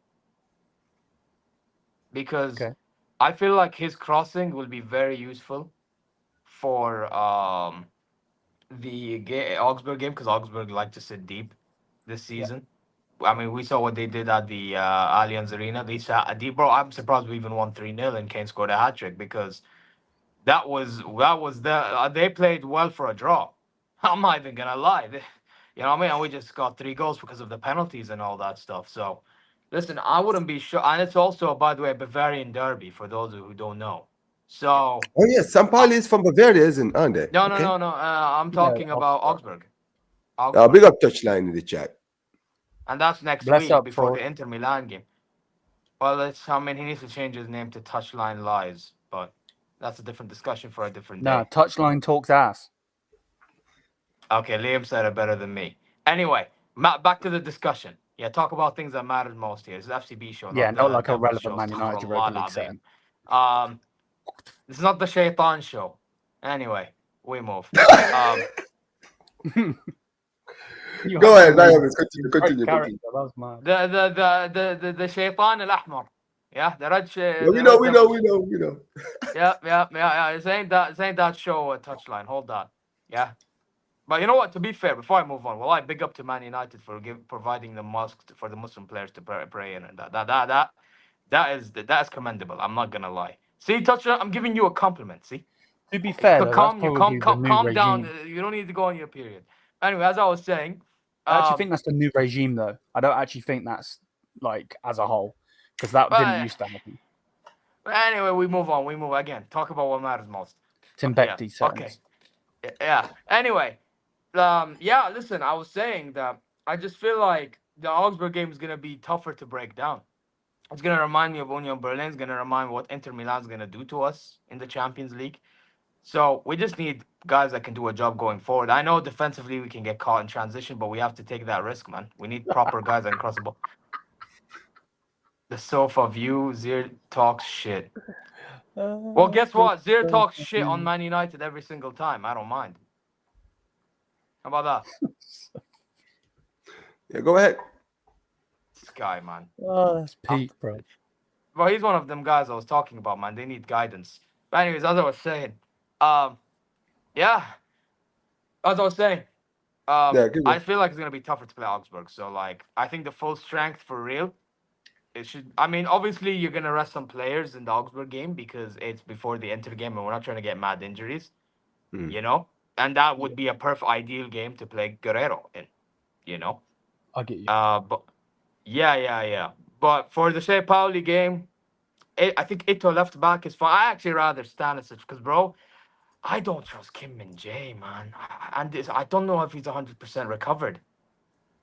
Because I feel like his crossing will be very useful for the Augsburg game, because Augsburg like to sit deep this season. I mean, we saw what they did at the Allianz Arena. Bro, I'm surprised we even won 3-0 and Kane scored a hat-trick because they played well for a draw. I'm not even gonna lie. You know what I mean? And we just got 3 goals because of the penalties and all that stuff. So, listen, I wouldn't be sure. And it's also, by the way, a Bavarian derby for those who don't know. So. Oh yes, St. Pauli is from Bavaria, aren't they? No. I'm talking about Augsburg. Big up touchline in the chat. And that's next week before the Inter Milan game. Well, he needs to change his name to Touchline Lies, but that's a different discussion for a different day. No, Touchline talks ass. Okay, Liam said it better than me. Anyway, back to the discussion. Yeah, talk about things that matter most here. It's the FCB show. Not like a relevant Man United Europa League setting. This is not the Shaitan show. Anyway, we move. Go ahead, continue. That was mad. The Shaitan al-Ahmar. Yeah, the red we know. Yeah. It ain't that show Touchline. Hold on. Yeah. But you know what? To be fair, before I move on, I big up to Man United for providing the mosque for the Muslim players to pray in, and that is commendable. I'm not gonna lie. See, Touchline, I'm giving you a compliment. See. To be fair, calm down. You don't need to go on your period. Anyway, as I was saying, I actually think that's the new regime, though. I don't actually think that's like as a whole, because that didn't used to happen. But anyway, we move on. We move again. Talk about what matters most. Timbuktu Okay. Yeah. Anyway, yeah. Listen, I was saying that I just feel like the Augsburg game is gonna be tougher to break down. It's gonna remind me of Union Berlin. It's gonna remind me what Inter Milan's gonna do to us in the Champions League. So we just need guys that can do a job going forward. I know defensively we can get caught in transition, but we have to take that risk, man. We need proper guys that can cross the ball. The sofa view, Zeer talks shit. Well, guess what? Zeer talks shit on Man United every single time. I don't mind. How about that? Yeah, go ahead. This guy, man. Oh, that's Pete, bro. Well, he's one of them guys I was talking about, man. They need guidance. But anyways, as I was saying, yeah, as I was saying, I feel like it's gonna be tougher to play Augsburg. So, like, I think the full strength for real, it should. I mean, obviously, you're gonna rest some players in the Augsburg game because it's before the Inter game, and we're not trying to get mad injuries, you know. And that would be a perfect ideal game to play Guerrero in, you know. I get you. But yeah. But for the Sao Paulo game, I think Ito left back is fine. I actually rather Stanisic because, bro, I don't trust Kim Min Jae, man. And I don't know if he's 100% recovered.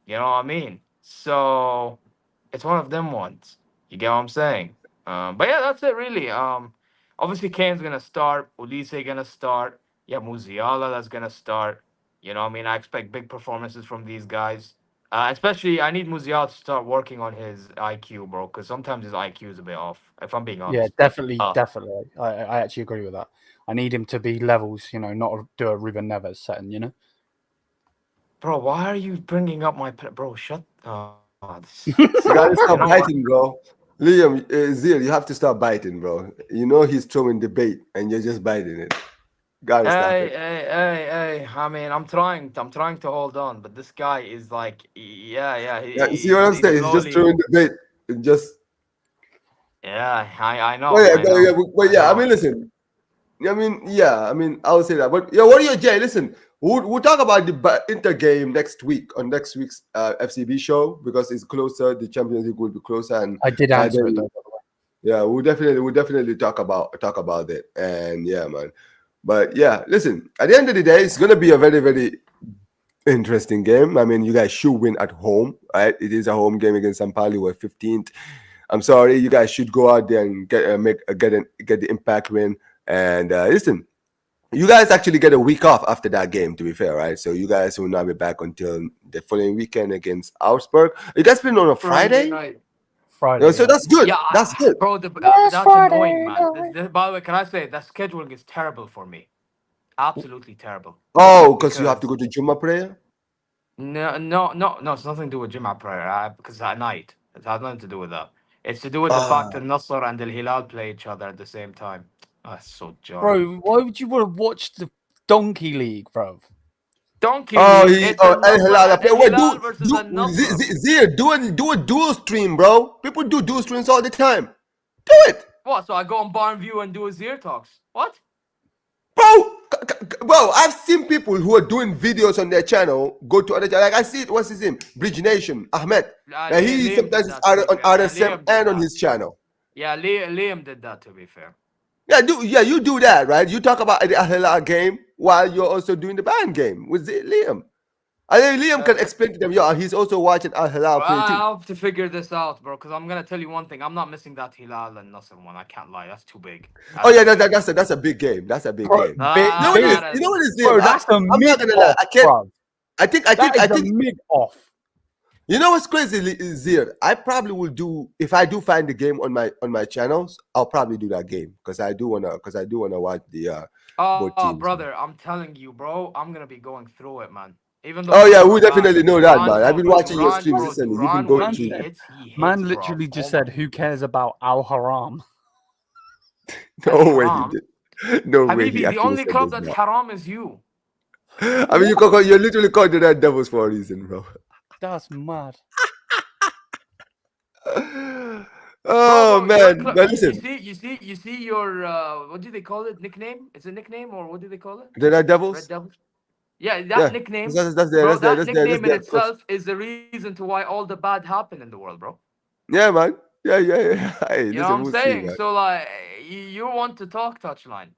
You know what I mean? So it's one of them ones. You get what I'm saying? But yeah, that's it really. Obviously Kane's gonna start. Ulisse gonna start. Yeah, Musiala that's gonna start. You know what I mean? I expect big performances from these guys. Especially, I need Musiala to start working on his IQ, bro, because sometimes his IQ is a bit off, if I'm being honest. Yeah, definitely. I actually agree with that. I need him to be levels, you know, not do a Ruben Neves setting, you know? Bro, why are you bringing up my... Bro, shut up. You gotta stop biting, bro. Liam, Zeer, you have to stop biting, bro. You know he's throwing the bait, and you're just biting it. Gotta stop it. Hey. I mean, I'm trying to hold on, but this guy is like, yeah. You see what I'm saying? He's just throwing the bait. Yeah, I know. I mean, listen. I mean, I would say that. But yeah, what are your Jay? Listen, we'll talk about the Inter game next week on next week's FCB show because it's closer. The Champions League will be closer, and I did answer it though, by the way. Yeah, we'll definitely talk about it, and yeah, man. But yeah, listen. At the end of the day, it's gonna be a very, very interesting game. I mean, you guys should win at home, right? It is a home game against San Paulo. We're 15th. I'm sorry, you guys should go out there and get the impact win. And listen, you guys actually get a week off after that game, to be fair, right? So you guys will not be back until the following weekend against Augsburg. It has been on a Friday. Friday. So that's good. Yeah, that's good. Bro, that's annoying, man. By the way, can I say that scheduling is terrible for me? Absolutely terrible. Oh, because you have to go to Juma prayer? No, it's nothing to do with Juma prayer. Because at night. It has nothing to do with that. It's to do with the fact that Nasser and Al Hilal play each other at the same time. That's so jarring. Bro, why would you want to watch the Donkey League, bro? Donkey League. Al Hilal. Zeer, do a dual stream, bro. People do dual streams all the time. Do it. What? So I go on Barn View and do a Zeer Talks. What? Bro, I've seen people who are doing videos on their channel go to other channel. Like I see it. What's his name? Bridge Nation Ahmed. He sometimes is on RSM and on his channel. Yeah, Liam did that. To be fair. Yeah, you do that, right? You talk about the Al Hilal game while you're also doing the Bayern game with Liam. I think Liam can explain to them. Yeah, he's also watching Al Hilal play too. I'll have to figure this out, bro. Because I'm gonna tell you one thing. I'm not missing that Hilal and Nasser one. I can't lie. That's too big. That's a big game. That's a big game. You know what it is? Bro, that's a mid off. I can't. I think mid off. You know what's crazy, Zeer? I probably will do if I do find the game on my channels. I'll probably do that game because I do wanna watch the. Brother, I'm telling you, bro. I'm gonna be going through it, man. Even though we definitely know that, man. I've been watching your streams recently. You've been going through. Man literally just said, "Who cares about Al Haram?" No way he did. No way. The only club that's haram is you. I mean, you're literally called the Red Devils for a reason, bro. That's mad. Oh man! But listen, you see your what do they call it? Nickname? Is it nickname or what do they call it? The Red Devils. Red Devils. Yeah, that nickname. That's nickname in itself is the reason to why all the bad happen in the world, bro. Yeah, man. Yeah. Hey, You know listen, what I'm we'll see, saying? man. So like, you want to talk touchline?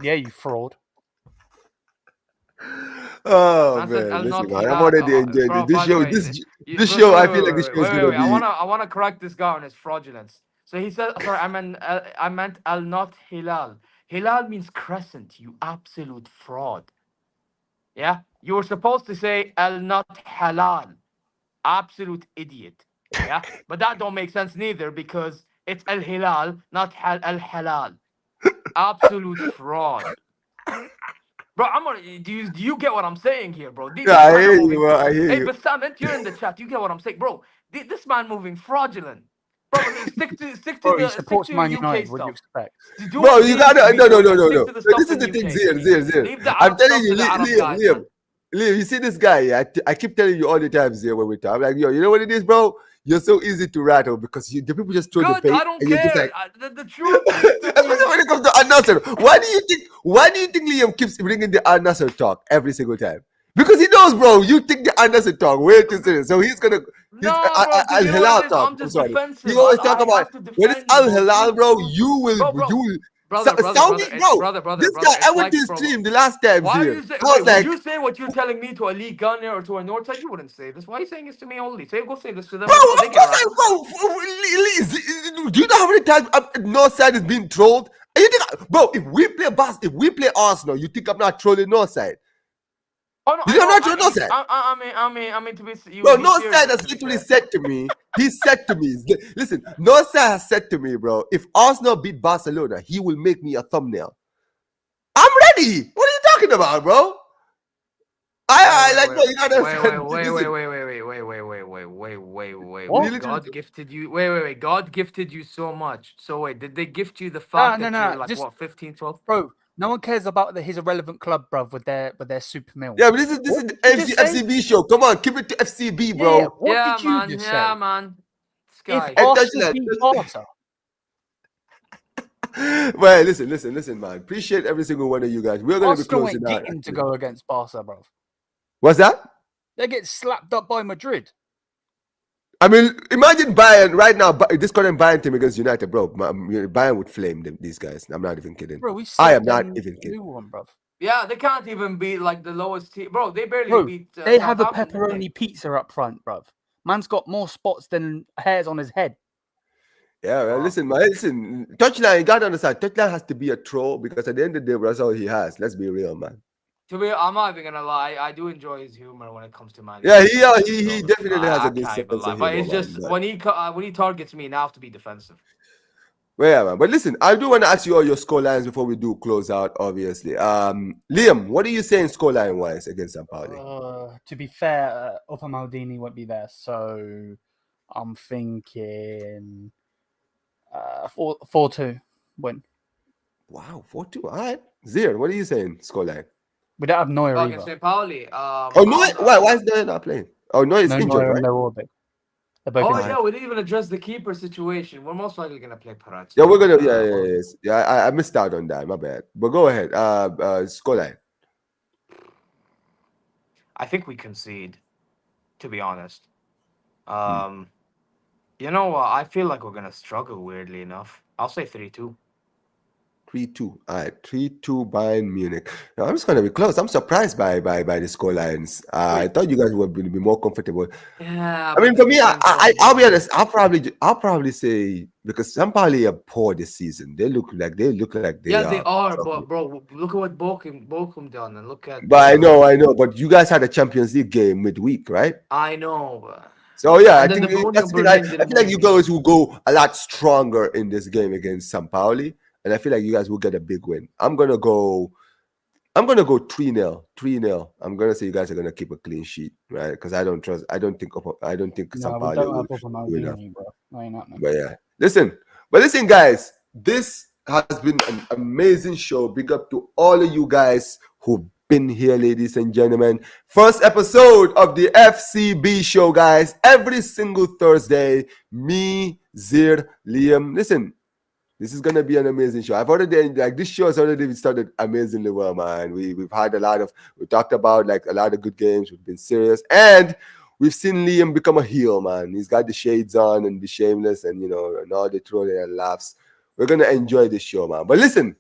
Yeah, you fraud. Oh I said man, El listen, Not man. I'm Hilal. already enjoying Bro, this. This by the show, way, this show. I feel like this show is wait. gonna I be. wanna correct this guy on his fraudulence. So he said, sorry, I meant El Not Hilal. Hilal means crescent. You absolute fraud. Yeah, you were supposed to say El Not Halal. Absolute idiot. Yeah, but that don't make sense neither because it's El Hilal, not El Halal. Absolute fraud. Bro, I'm gonna. Do you get what I'm saying here, bro? Yeah, This I man are hear you, moving. bro. I hear Hey, you. but Samit, you're in the chat. You get what I'm saying, bro? This man moving fraudulent, bro. Bro, he Stick supports to Man your UK United. What do you stuff. expect? Do Bro, what you needs to gotta be no. done, but stick to the So this stuff is in the thing, UK, Zeer, please. Zeer, Zeer. Leave the I'm Arab telling stuff you, to the Arab Liam, guys, Liam, man. Liam. You see this guy? Yeah? I keep telling you all the time, Zeer, when we talk. I'm like, yo, you know what it is, bro? You're so easy to rattle because the people just throw the Good, bait I don't and you're just like. care. The truth needs to be. Especially when it comes to Al-Nassr. Why do you think Liam keeps bringing the Al-Nassr talk every single time? Because he knows, bro, you think the Al-Nassr talk way too serious. So he's No, bro, because you know what it Al-Hilal is? talk. I'm I'm just sorry. He defensive. always talk I about have to when it's defend, bro. Al-Hilal, bro, you Bro. will Brother, sound it, bro. brother, This guy, I it's went to like, his bro. stream the last time Why are here. you say? I was Wait, would like, you say what you're telling me to a League Gunner or to a Northside? You wouldn't say this. Why are you saying this to me only? Go say this to them bro, also. They of get course I rattled. bro. Do you know how many times Northside is being trolled? And you think, bro, if we play Arsenal, you think I'm not trolling Northside? Oh no, You I think I'm know. not trolling Northside? I mean to be you Bro, would be Northside serious. has To be literally fair. said to me, he said to me, listen, Northside has said to me, bro, if Arsenal beat Barcelona, he will make me a thumbnail. I'm ready. What are you talking about, bro? I like, bro, you gotta understand. Wait. God gifted you. Wait. God gifted you so much. So wait, did they gift you the fact that you're like Just, what 15, 12? bro, no one cares about his irrelevant club, bruv, with their super meal. Yeah, but this is the FCB show. Come on, keep it to FCB, bro. Yeah, what did you just say? Yeah, man. If Arsenal beat Barca. Well, listen, man. Appreciate every single one of you guys. We're going to be Arsenal closing ain't out. getting to go against Barca, bruv. What's that? They get slapped up by Madrid. I mean, imagine Bayern right now. This current Bayern team against United, bro. Bayern would flame these guys. I'm not even kidding. Bro, I am not even kidding. Bruv. Yeah, they can't even beat like the lowest team, bro. They barely beat. They have a pepperoni pizza up front, bruv. Man's got more spots than hairs on his head. Yeah, well, listen, man. Listen, touchline. You gotta understand. Touchline has to be a troll because at the end of the day, that's all he has. Let's be real, man. I'm not even gonna lie. I do enjoy his humor when it comes to Man. Yeah, he definitely has a good sense of humor. But it's just when he targets me, now I have to be defensive. Well, yeah, man. But listen, I do want to ask you all your score lines before we do close out. Obviously, Liam, what are you saying scoreline wise against San Pauli? To be fair, Upper Maldini won't be there, so I'm thinking 4-2 win. Wow, 4-2. All right, Zeer, what are you saying scoreline? We don't have Neuer either. Against St. Pauli. Why is Neuer not playing? Oh, Neuer is injured, Neuer right? Yeah, we didn't even address the keeper situation. We're most likely gonna play Parazzi. Yeah, we're gonna. Yeah. I missed out on that. My bad. But go ahead. Scoreline. I think we concede. To be honest, you know what? I feel like we're gonna struggle. Weirdly enough, I'll say 3-2. 3-2. All right, 3-2 Bayern Munich. Now, I'm just gonna be close. I'm surprised by the score lines. I thought you guys would be more comfortable. Yeah, I mean, for me, I'll be honest. I'll probably say because San Pauli are poor this season. They look like they yeah, they are. But bro, look at what Bochum done, and look at. But I know. But you guys had a Champions League game midweek, right? I know. So yeah, I think that's the thing. I feel like you guys will go a lot stronger in this game against San Pauli. And I feel like you guys will get a big win. I'm gonna go 3-0. 3-0. I'm gonna say you guys are gonna keep a clean sheet, right? Because I don't think San Pauli will win. But yeah, listen, guys. This has been an amazing show. Big up to all of you guys who've been here, ladies and gentlemen. First episode of the FCB show, guys. Every single Thursday, me, Zeer, Liam. Listen. This is gonna be an amazing show. This show has already started amazingly well, man. We've had we talked about like a lot of good games. We've been serious, and we've seen Liam become a heel, man. He's got the shades on and be shameless and, you know, and all the trolling and laughs. We're going to enjoy this show, man. But listen,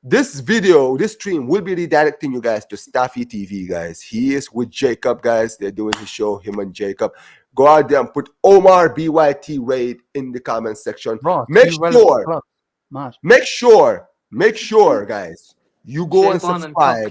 this video, this stream will be redirecting you guys to Staffy TV, guys. He is with Jacob, guys. They're doing his show, him and Jacob. Go out there and put Omar BYT Raid in the comment section. Bro, make sure, guys, you go and subscribe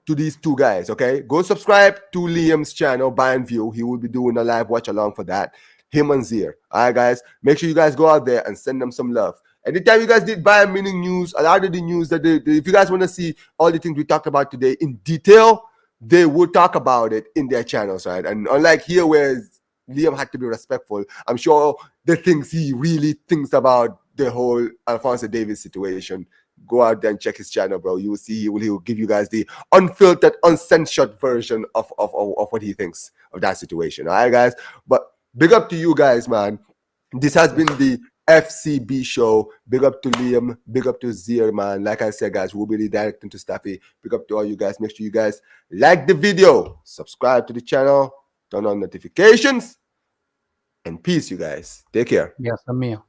to these two guys, okay? Go subscribe to Liam's channel, Bayern View. He will be doing a live watch along for that. Him and Zeer. All right, guys? Make sure you guys go out there and send them some love. Anytime you guys did Bayern Munich news, a lot of the news that if you guys want to see all the things we talked about today in detail, they will talk about it in their channels, right? And unlike here where Liam had to be respectful, I'm sure the things he really thinks about the whole Alphonso Davies situation. Go out there and check his channel, bro. You will see he will give you guys the unfiltered, uncensored version of what he thinks of that situation. All right, guys? But big up to you guys, man. This has been the FCB show. Big up to Liam. Big up to Zeer, man. Like I said, guys, we'll be redirecting to Staffy. Big up to all you guys. Make sure you guys like the video, subscribe to the channel, turn on notifications, and peace, you guys. Take care. Yes, I'm here.